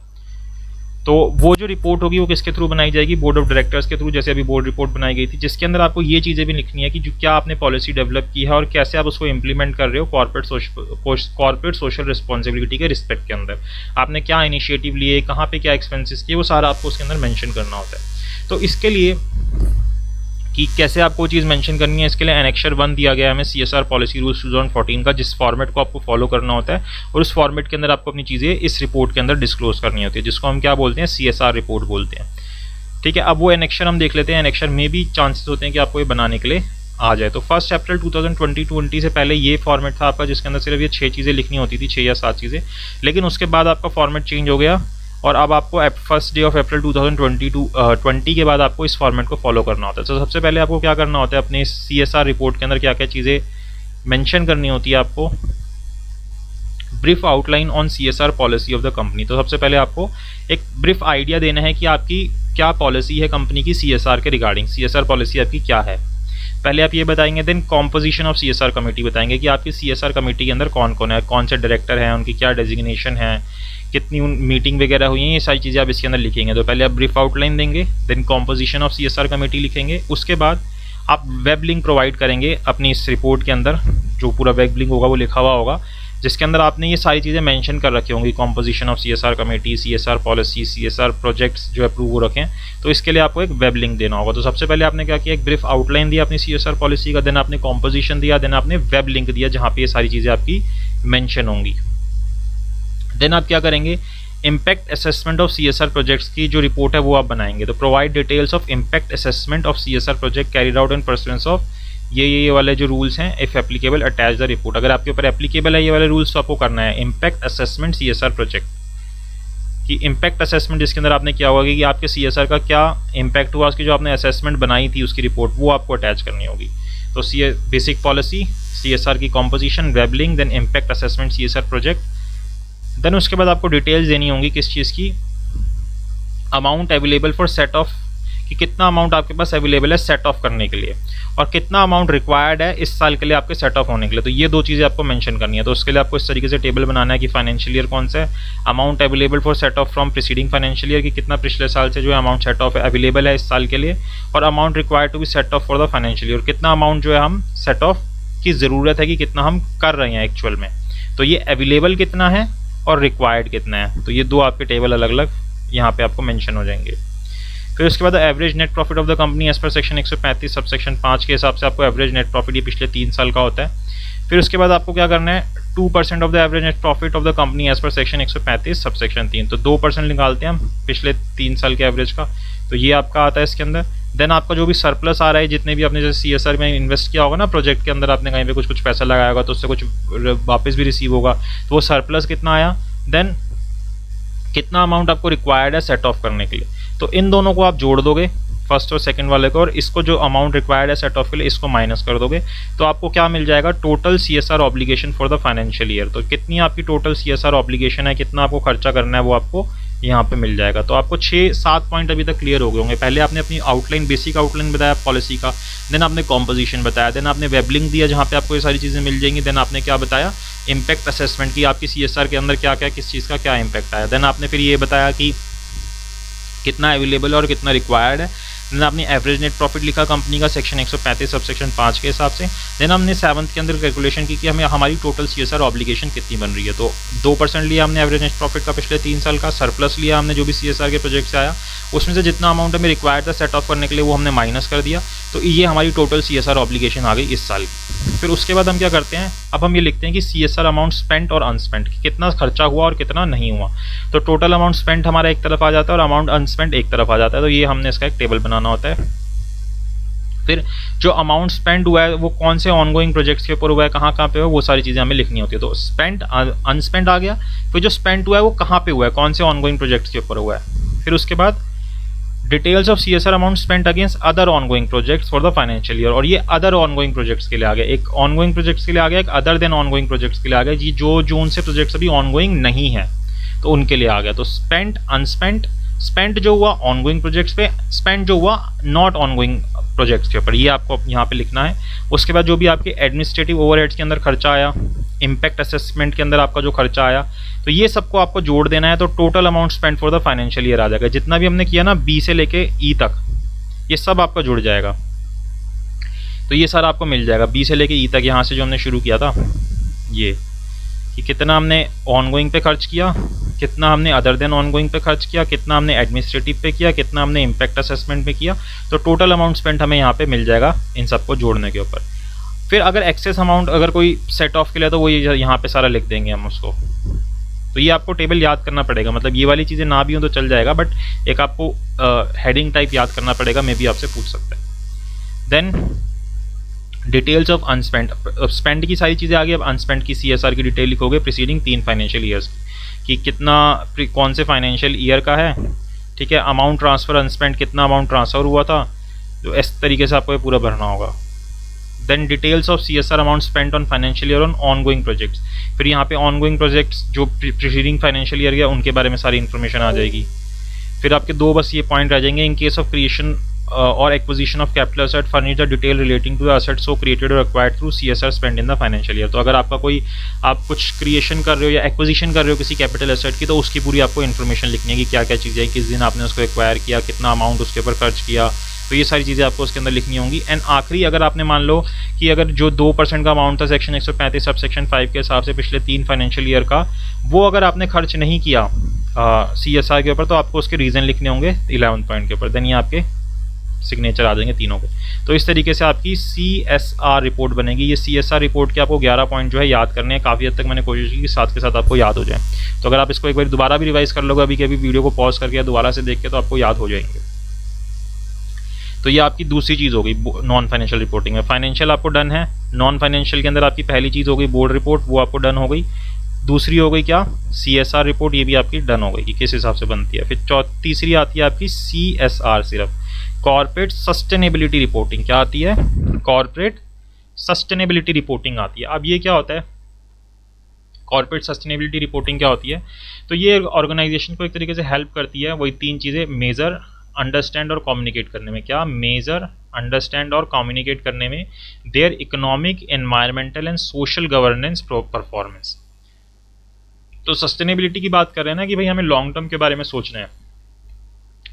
तो वो जो रिपोर्ट होगी वो किसके थ्रू बनाई जाएगी? बोर्ड ऑफ डायरेक्टर्स के थ्रू, जैसे अभी बोर्ड रिपोर्ट बनाई गई थी, जिसके अंदर आपको ये चीज़ें भी लिखनी है कि जो क्या आपने पॉलिसी डेवलप की है और कैसे आप उसको इम्प्लीमेंट कर रहे हो कॉर्पोरेट सोशल रिस्पॉन्सिबिलिटी के रिस्पेक्ट के अंदर। आपने क्या इनिशिएटिव लिए, कहाँ पे क्या एक्सपेंसेस किए, वो सारा आपको उसके अंदर मेंशन करना होता है। तो इसके लिए कि कैसे आपको चीज़ मेंशन करनी है, इसके लिए एनेक्सर 1 दिया गया है हमें CSR पॉलिसी रूल्स 2014 का, जिस फॉर्मेट को आपको फॉलो करना होता है, और उस फॉर्मेट के अंदर आपको अपनी चीज़ें इस रिपोर्ट के अंदर डिस्क्लोज करनी होती है, जिसको हम क्या बोलते हैं? CSR रिपोर्ट बोलते हैं। ठीक है, अब वो एनेक्सर हम देख लेते हैं। एनेक्सर में भी चांसेस होते हैं कि आपको ये बनाने के लिए आ जाए। तो 1 अप्रैल 2020 से पहले ये फॉर्मेट था आपका, जिसके अंदर सिर्फ ये 6 चीज़ें लिखनी होती थी, 6 या 7 चीज़ें। लेकिन उसके बाद आपका फॉर्मेट चेंज हो गया और अब आपको 1 अप्रैल 2020 के बाद आपको इस फॉर्मेट को फॉलो करना होता है। तो सबसे पहले आपको क्या करना होता है? अपने CSR रिपोर्ट के अंदर क्या क्या चीज़ें मेंशन करनी होती है आपको? Brief outline on CSR policy of the company. तो सबसे पहले आपको एक ब्रीफ आइडिया देना है कि आपकी क्या पॉलिसी है कंपनी की CSR के रिगार्डिंग। CSR पॉलिसी आपकी क्या है, पहले आप ये बताएंगे। Then composition of CSR committee बताएंगे कि आपकी CSR कमेटी के अंदर कौन कौन है, कौन से डायरेक्टर हैं, उनकी क्या डेजिग्नेशन है, कितनी मीटिंग वगैरह हुई हैं, ये सारी चीज़ें आप इसके अंदर लिखेंगे। तो पहले आप ब्रीफ आउटलाइन देंगे, then composition of CSR committee लिखेंगे। उसके बाद आप वेब लिंक प्रोवाइड करेंगे अपनी इस रिपोर्ट के अंदर, जो पूरा वेब लिंक होगा वो लिखा हुआ होगा, जिसके अंदर आपने ये सारी चीज़ें मेंशन कर रखी होंगी, composition of CSR committee, CSR policy, CSR projects जो अप्रूव हो रखे हैं। तो इसके लिए आपको एक वेब लिंक देना होगा। तो सबसे पहले आपने क्या किया, एक ब्रीफ आउटलाइन दिया अपनी CSR पॉलिसी का, देन आपने कॉम्पोजिशन दिया, देन आपने वेब लिंक दिया जहाँ पे ये सारी चीज़ें आपकी मेंशन होंगी। देन आप क्या करेंगे, impact assessment of CSR projects की जो रिपोर्ट है वो आप बनाएंगे। तो provide details of impact assessment of CSR project carried out in pursuance of ये वाले जो रूल्स हैं, if applicable attach the report. अगर आपके ऊपर एप्लीकेबल है ये वाले रूल्स तो आपको करना है। इम्पैक्ट असेसमेंट CSR प्रोजेक्ट की इम्पैक्ट असेसमेंट, जिसके अंदर आपने क्या होगा कि आपके CSR का क्या इम्पैक्ट हुआ, उसकी जो आपने असेसमेंट बनाई थी उसकी रिपोर्ट वो आपको अटैच करनी होगी। तो बेसिक पॉलिसी, CSR की composition, web link, then impact assessment CSR project. Then उसके बाद आपको डिटेल्स देनी होंगी किस चीज़ की, amount available for set off, कि कितना अमाउंट आपके पास अवेलेबल है सेट ऑफ करने के लिए, और कितना अमाउंट रिक्वायर्ड है इस साल के लिए आपके सेट ऑफ होने के लिए। तो ये दो चीज़ें आपको मेंशन करनी है। तो उसके लिए आपको इस तरीके से टेबल बनाना है कि फाइनेंशियल ईयर कौन सा है, amount available for set of from preceding financial year, कि कितना पिछले साल से जो है अमाउंट सेट ऑफ अवेलेबल है इस साल के लिए, और amount required to be set off for the financial year, कितना अमाउंट जो है हम सेट ऑफ की ज़रूरत है कि कितना हम कर रहे हैं एक्चुअल में। तो ये अवेलेबल कितना है और रिक्वायर्ड कितना है, तो ये दो आपके टेबल अलग अलग यहाँ पे आपको मेंशन हो जाएंगे। फिर उसके बाद average net profit of the company as per section 135 sub section 5 के हिसाब से आपको एवरेज नेट प्रॉफिट ये पिछले 3 साल का होता है। फिर उसके बाद आपको क्या करना है, 2% of the average net profit of the company as per section 135 sub section 3, तो 2% निकालते हैं हम पिछले 3 साल के एवरेज का, तो ये आपका आता है इसके अंदर। देन आपका जो भी सरप्लस आ रहा है, जितने भी आपने जैसे CSR में इन्वेस्ट किया होगा ना प्रोजेक्ट के अंदर, आपने कहीं पे कुछ पैसा लगाया होगा तो उससे कुछ वापस भी रिसीव होगा, तो वो सरप्लस कितना आया, देन कितना अमाउंट आपको रिक्वायर्ड है सेट ऑफ करने के लिए। तो इन दोनों को आप जोड़ दोगे, फर्स्ट और सेकंड वाले को, और इसको जो अमाउंट रिक्वायर्ड है सेट ऑफ के लिए इसको माइनस कर दोगे, तो आपको क्या मिल जाएगा, total CSR obligation for the financial year. तो कितनी आपकी टोटल CSR ऑब्लिगेशन है, कितना आपको खर्चा करना है, वो आपको यहाँ पे मिल जाएगा। तो आपको 6-7 पॉइंट अभी तक क्लियर हो गए होंगे। पहले आपने अपनी आउटलाइन, बेसिक आउटलाइन बताया पॉलिसी का, देन आपने कॉम्पोजिशन बताया, देन आपने वेब लिंक दिया जहाँ पे आपको ये सारी चीज़ें मिल जाएंगी, देन आपने क्या बताया, इम्पैक्ट असेसमेंट की आपकी CSR के अंदर क्या क्या किस चीज़ का क्या इम्पैक्ट आया, देन आपने फिर ये बताया कि कितना अवेलेबल और कितना रिक्वायर्ड है, देन आपने एवरेज नेट प्रॉफिट लिखा कंपनी का सेक्शन 135 सब सेक्शन 5 के हिसाब से, देन हमने 7th के अंदर कैलकुलेशन की कि हमें हमारी टोटल CSR ऑब्लिगेशन कितनी बन रही है। तो 2% लिया हमने एवरेज नेट प्रॉफिट का पिछले 3 साल का, सरप्लस लिया हमने जो भी CSR के प्रोजेक्ट से आया, उसमें से जितना अमाउंट हमें रिक्वायर्ड था सेट ऑफ करने के लिए वो हमने माइनस कर दिया, तो ये हमारी टोटल CSR ऑब्लिगेशन आ गई इस साल की। फिर उसके बाद हम क्या करते हैं, अब हम ये लिखते हैं कि CSR अमाउंट स्पेंट और अनस्पेंट, कितना खर्चा हुआ और कितना नहीं हुआ। तो टोटल अमाउंट स्पेंट हमारा एक तरफ आ जाता है और अमाउंट अनस्पेंट एक तरफ आ जाता है, तो ये हमने इसका एक टेबल बनाना होता है। फिर जो अमाउंट स्पेंड हुआ है वो कौन से ऑनगोइंग प्रोजेक्ट्स के ऊपर हुआ है, कहाँ पे हुआ है, वो सारी चीज़ें हमें लिखनी होती है। तो स्पेंट अनस्पेंड आ गया, फिर जो स्पेंड हुआ है वो कहाँ पे हुआ है, कौन से ऑनगोइंग प्रोजेक्ट्स के ऊपर हुआ है। फिर उसके बाद details of CSR amount spent against other ongoing projects for the financial year, और ये अदर ऑनगोइंग प्रोजेक्ट्स के लिए आ गया, एक ऑनगोइंग प्रोजेक्ट्स के लिए आ गया, एक अदर देन ऑनगोइंग प्रोजेक्ट्स के लिए आ गया जी, जो जून से प्रोजेक्ट्स अभी ऑनगोइंग नहीं है तो उनके लिए आ गया। तो स्पेंट अनस्पेंट, स्पेंट जो हुआ ऑनगोइंग प्रोजेक्ट्स पे, स्पेंट जो हुआ नॉट ऑनगोइंग प्रोजेक्ट्स के ऊपर, ये आपको यहाँ पे लिखना है। उसके बाद जो भी आपके एडमिनिस्ट्रेटिव ओवरहेड्स के अंदर खर्चा आया, इम्पैक्ट असेसमेंट के अंदर आपका जो खर्चा आया, तो ये सबको आपको जोड़ देना है। तो total amount spend for the financial year आ जाएगा, जितना भी हमने किया ना B से लेके E तक, ये सब आपका जुड़ जाएगा। तो ये सारा आपको मिल जाएगा B से लेके E तक, यहाँ से जो हमने शुरू किया था ये, कि कितना हमने ऑनगोइंग पे खर्च किया, कितना हमने अदर देन ऑनगोइंग पे खर्च किया, कितना हमने एडमिनिस्ट्रेटिव पे किया, कितना हमने इम्पैक्ट असेसमेंट पे किया। तो टोटल अमाउंट स्पेंड हमें यहाँ पे मिल जाएगा इन सबको जोड़ने के ऊपर। फिर अगर एक्सेस अमाउंट अगर कोई सेट ऑफ के लिए तो वो यहाँ पे सारा लिख देंगे हम उसको। तो ये आपको टेबल याद करना पड़ेगा, मतलब ये वाली चीज़ें ना भी हो तो चल जाएगा, बट एक आपको हेडिंग टाइप याद करना पड़ेगा, मे भी आपसे पूछ सकता है। देन डिटेल्स ऑफ अनस्पेंड, स्पेंड की सारी चीज़ें आ गई, अब अनस्पेंड की CSR की डिटेल लिखोगे प्रीसीडिंग 3 फाइनेंशियल ईयर्स कि कितना कौन से फाइनेंशियल ईयर का है, ठीक है। अमाउंट ट्रांसफ़र अनस्पेंड, कितना अमाउंट ट्रांसफ़र हुआ था, तो इस तरीके से आपको ये पूरा भरना होगा। Then details of CSR amount spent on financial year on ongoing projects, फिर यहाँ पे ऑनगोइंग प्रोजेक्ट्स जो प्रीसीडिंग फाइनेंशियल ईयर है उनके बारे में सारी इन्फॉर्मेशन आ जाएगी। फिर आपके 2 बस ये पॉइंट रह जाएंगे, इन केस ऑफ क्रिएशन और acquisition of capital asset furnish the detail relating to the asset so created और acquired through CSR spend in the financial year. तो अगर आपका कोई आप कुछ क्रिएशन कर रहे हो या एक्विजिशन कर रहे हो किसी कैपिटल एसेट की, तो उसकी पूरी आपको इन्फॉर्मेशन लिखनी है कि क्या क्या चीज़ें, किस दिन आपने उसको एक्वायर किया, कितना अमाउंट उसके ऊपर खर्च किया, तो ये सारी चीज़ें आपको उसके अंदर लिखनी होंगी। एंड आखिरी, अगर आपने मान लो कि अगर जो 2% का अमाउंट था सेक्शन 135 सब सेक्शन 5 के हिसाब से पिछले 3 फाइनेंशियल ईयर का, वो अगर आपने खर्च नहीं किया CSR के ऊपर, तो आपको उसके रीज़न लिखने होंगे 11 पॉइंट के ऊपर। देन ये आपके सिग्नेचर आ जाएंगे तीनों के। तो इस तरीके से आपकी CSR रिपोर्ट बनेगी। ये CSR रिपोर्ट के आपको 11 पॉइंट जो है याद करने हैं। काफ़ी हद तक मैंने कोशिश की कि साथ के साथ आपको याद हो जाए। तो अगर आप इसको एक बार दोबारा भी रिवाइज कर लोगे अभी के अभी वीडियो को पॉज करके या दोबारा से देख के, तो आपको याद हो जाएंगे। तो ये आपकी दूसरी चीज़ हो गई नॉन फाइनेंशियल रिपोर्टिंग में। फाइनेंशियल आपको डन है। नॉन फाइनेंशियल के अंदर आपकी पहली चीज़ हो गई बोर्ड रिपोर्ट, वो आपको डन हो गई। दूसरी हो गई क्या, CSR रिपोर्ट, ये भी आपकी डन हो गई कि किस हिसाब से बनती है। फिर तीसरी आती है आपकी CSR, सिर्फ कॉर्पोरेट सस्टेनेबिलिटी रिपोर्टिंग। क्या आती है, कॉर्पोरेट सस्टेनेबिलिटी रिपोर्टिंग आती है। अब ये क्या होता है, कॉर्पोरेट सस्टेनेबिलिटी रिपोर्टिंग क्या होती है, तो ये ऑर्गेनाइजेशन को एक तरीके से हेल्प करती है वही 3 चीज़ें, मेजर, अंडरस्टैंड और कम्युनिकेट करने में। क्या, मेजर, अंडरस्टैंड और कम्युनिकेट करने में their economic, environmental and social governance performance. तो सस्टेनेबिलिटी की बात कर रहे हैं ना कि भाई हमें लॉन्ग टर्म के बारे में सोचना है।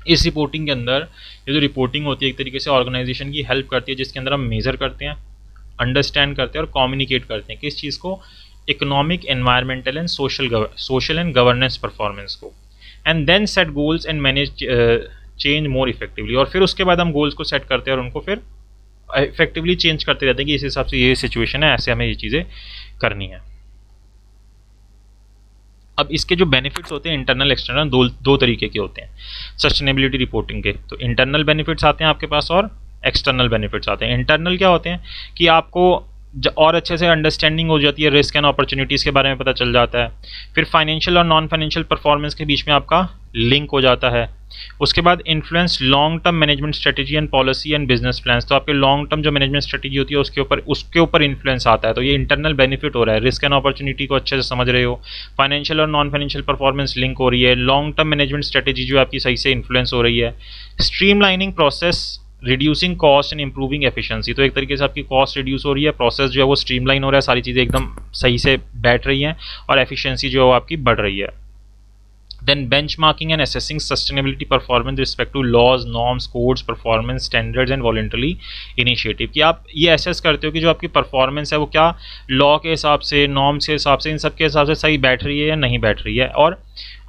इस रिपोर्टिंग के अंदर ये जो रिपोर्टिंग होती है एक तरीके से ऑर्गेनाइजेशन की हेल्प करती है, जिसके अंदर हम मेजर करते हैं, अंडरस्टैंड करते हैं और कम्युनिकेट करते हैं। किस चीज़ को, economic, environmental and social and governance performance को। And then set goals and manage change more effectively. और फिर उसके बाद हम गोल्स को सेट करते हैं और उनको फिर इफेक्टिवली चेंज करते रहते हैं कि इस हिसाब से ये सिचुएशन है, ऐसे हमें ये चीज़ें करनी है। अब इसके जो बेनिफिट्स होते हैं इंटरनल एक्सटर्नल, दो तरीके के होते हैं सस्टेनेबिलिटी रिपोर्टिंग के। तो इंटरनल बेनिफिट्स आते हैं आपके पास और एक्सटर्नल बेनिफिट्स आते हैं। इंटरनल क्या होते हैं कि आपको और अच्छे से अंडरस्टैंडिंग हो जाती है, रिस्क एंड अपॉर्चुनिटीज़ के बारे में पता चल जाता है। फिर फाइनेंशियल और नॉन फाइनेंशियल परफॉर्मेंस के बीच में आपका लिंक हो जाता है। उसके बाद influence long term management strategy and policy and business plans. तो आपके लॉन्ग टर्म जो मैनेजमेंट स्ट्रेटेजी होती है उसके ऊपर इन्फ्लुएंस आता है। तो ये इंटरनल बेनिफिट हो रहा है, रिस्क एंड अपॉर्चुनिटी को अच्छे से समझ रहे हो, फाइनेंशियल और नॉन फाइनेंशियल परफॉर्मेंस लिंक हो रही है, लॉन्ग टर्म मैनेजमेंट स्ट्रेटेजी जो आपकी सही से इन्फ्लुएंस हो रही है, streamlining process, reducing cost and improving efficiency. तो एक तरीके से आपकी कॉस्ट रिड्यूस हो रही है, प्रोसेस जो है वो स्ट्रीमलाइन हो रहा है, सारी चीज़ें एकदम सही से बैठ रही हैं और एफिशिएंसी जो है आपकी बढ़ रही है। Then benchmarking and assessing sustainability performance with respect to laws, norms, codes, performance standards and voluntary initiative। कि आप ये असेस करते हो कि जो आपकी परफॉर्मेंस है वो क्या लॉ के हिसाब से, नॉर्म्स के हिसाब से, इन सब के हिसाब से सही बैठ रही है या नहीं बैठ रही है। और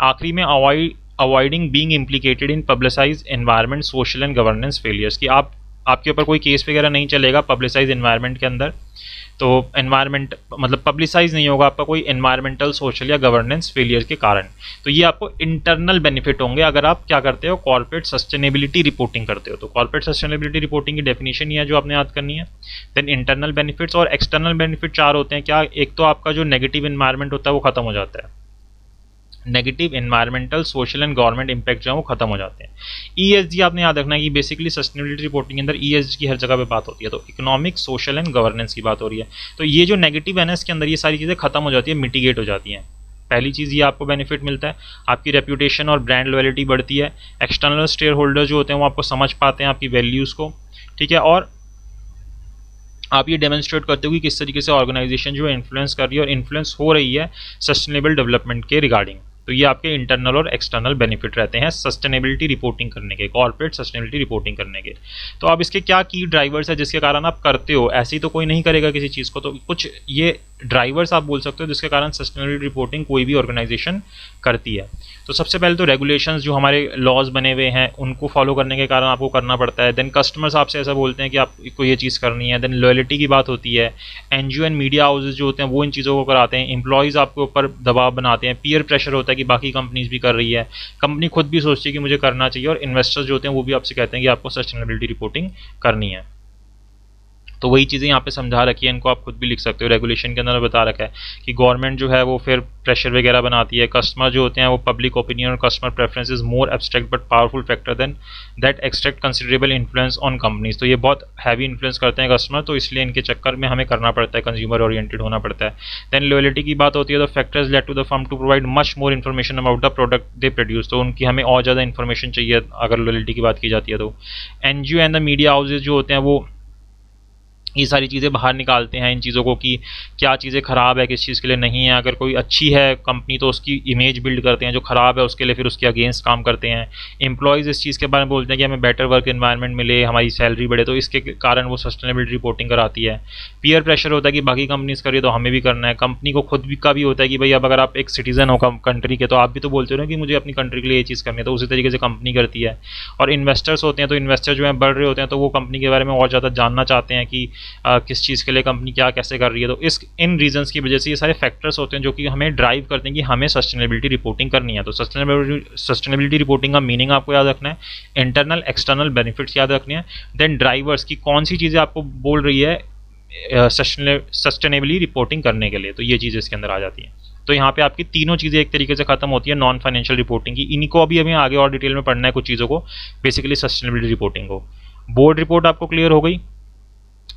आखिरी में avoiding being implicated in publicise environment, social and governance failures. कि आपके ऊपर कोई केस वगैरह नहीं चलेगा पब्लिसाइज एनवायरमेंट के अंदर। तो एनवायरमेंट मतलब पब्लिसाइज नहीं होगा आपका कोई एनवायरमेंटल, सोशल या गवर्नेंस फेलियर के कारण। तो ये आपको इंटरनल बेनिफिट होंगे अगर आप क्या करते हो, कॉर्पोरेट सस्टेनेबिलिटी रिपोर्टिंग करते हो। तो कॉर्पोरेट सस्टेनेबिलिटी रिपोर्टिंग की डेफिनेशन ही है जो आपने याद करनी है। देन इंटरनल बेनिफिट्स और एक्सटर्नल बेनिफिट 4 होते हैं। क्या, एक तो आपका जो नेगेटिव एनवायरमेंट होता है वो खत्म हो जाता है, negative environmental, social and government impact जो है वो खत्म हो जाते हैं। ESG आपने याद रखना है कि बेसिकली सस्टेनेबिलिटी रिपोर्टिंग के अंदर ESG की हर जगह पे बात होती है। तो इकोनॉमिक, सोशल एंड गवर्नेंस की बात हो रही है। तो ये जो नेगेटिव है ना, इसके अंदर ये सारी चीज़ें खत्म हो जाती है, मिटिगेट हो जाती हैं। पहली चीज़ ये आपको बेनिफिट मिलता है, आपकी रेप्यूटेशन और ब्रांड लॉयल्टी बढ़ती है। एक्सटर्नल स्टेक होल्डर जो होते हैं वो आपको समझ पाते हैं आपकी वैल्यूज़ को, ठीक है। और आप ये डेमोन्स्ट्रेट करते हो कि किस तरीके से ऑर्गेनाइजेशन जो है इन्फ्लुएंस कर रही है और इन्फ्लुएंस हो रही है सस्टेनेबल डेवलपमेंट के रिगार्डिंग। तो ये आपके इंटरनल और एक्सटर्नल बेनिफिट रहते हैं सस्टेनेबिलिटी रिपोर्टिंग करने के, कॉर्पोरेट सस्टेनेबिलिटी रिपोर्टिंग करने के। तो अब इसके क्या की ड्राइवर्स है जिसके कारण आप करते हो, ऐसे ही तो कोई नहीं करेगा किसी चीज़ को। तो कुछ ये ड्राइवर्स आप बोल सकते हो जिसके कारण सस्टेनेबिलिटी रिपोर्टिंग कोई भी ऑर्गेनाइजेशन करती है। तो सबसे पहले तो रेगुलेशंस जो हमारे लॉज बने हुए हैं उनको फॉलो करने के कारण आपको करना पड़ता है। देन कस्टमर्स आपसे ऐसा बोलते हैं कि आपको ये चीज़ करनी है। देन लॉयल्टी की बात होती है। NGO एंड मीडिया हाउसेज जो होते हैं वो इन चीज़ों को कराते हैं। एम्प्लॉयज़ आपके ऊपर दबाव बनाते हैं, पीयर प्रेशर होता है कि बाकी कंपनीज भी कर रही है, कंपनी खुद भी सोचती है कि मुझे करना चाहिए, और इन्वेस्टर्स जो होते हैं वो भी आपसे कहते हैं कि आपको सस्टेनेबिलिटी रिपोर्टिंग करनी है। तो वही चीज़ें यहाँ पे समझा रखी है, इनको आप खुद भी लिख सकते हो। रेगुलेशन के अंदर बता रखा है कि गवर्नमेंट जो है वो फिर प्रेशर वगैरह बनाती है। कस्टमर जो होते हैं वो पब्लिक ओपिनियन और customer preference is more abstract but powerful factor then that extract considerable influence on companies. तो ये बहुत हैवी इन्फ्लुएंस करते हैं कस्टमर, तो इसलिए इनके चक्कर में हमें करना पड़ता है, कंज्यूमर ओरिएंटेड होना पड़ता है। देन लॉयल्टी की बात होती है, तो factors led to the firm to provide much more information about the product they produce. तो उनकी हमें और ज़्यादा इन्फॉर्मेशन चाहिए अगर लॉयल्टी की बात की जाती है। तो NGO and the media houses जो होते हैं वो ये सारी चीज़ें बाहर निकालते हैं इन चीज़ों को कि क्या चीज़ें ख़राब है, किस चीज़ के लिए नहीं है। अगर कोई अच्छी है कंपनी तो उसकी इमेज बिल्ड करते हैं, जो ख़राब है उसके लिए फिर उसके अगेंस्ट काम करते हैं। एम्प्लॉयज़ इस चीज़ के बारे में बोलते हैं कि हमें बेटर वर्क एनवायरनमेंट मिले, हमारी सैलरी बढ़े, तो इसके कारण वो सस्टेनेबिलिटी रिपोर्टिंग कराती है। पीयर प्रेशर होता है कि बाकी कंपनीज़ करिए तो हमें भी करना है। कंपनी को खुद भी का भी होता है कि भाई अब अगर आप एक सिटीज़न हो कंट्री के तो आप भी तो बोलते हो ना कि मुझे अपनी कंट्री के लिए ये चीज़ करनी है, तो उसी तरीके से कंपनी करती है। और इन्वेस्टर्स होते हैं तो इन्वेस्टर जो है बढ़ रहे होते हैं तो वो कंपनी के बारे में और ज़्यादा जानना चाहते हैं कि किस चीज़ के लिए कंपनी क्या कैसे कर रही है। तो इस इन रीजंस की वजह से ये सारे फैक्टर्स होते हैं जो कि हमें ड्राइव करते हैं कि हमें सस्टेनेबिलिटी रिपोर्टिंग करनी है। तो सस्टेनेबिलिटी रिपोर्टिंग का मीनिंग आपको याद रखना है, इंटरनल एक्सटर्नल बेनिफिट्स याद रखने हैं, देन ड्राइवर्स की कौन सी चीज़ें आपको बोल रही है सस्टेनेबली रिपोर्टिंग करने के लिए, तो ये चीज़ इसके अंदर आ जाती है। तो यहाँ पे आपकी तीनों चीज़ें एक तरीके से खत्म होती है नॉन फाइनेंशियल रिपोर्टिंग की। इनको अभी हमें आगे और डिटेल में पढ़ना है कुछ चीज़ों को, बेसिकली सस्टेनेबिलिटी रिपोर्टिंग को। बोर्ड रिपोर्ट आपको क्लियर हो गई,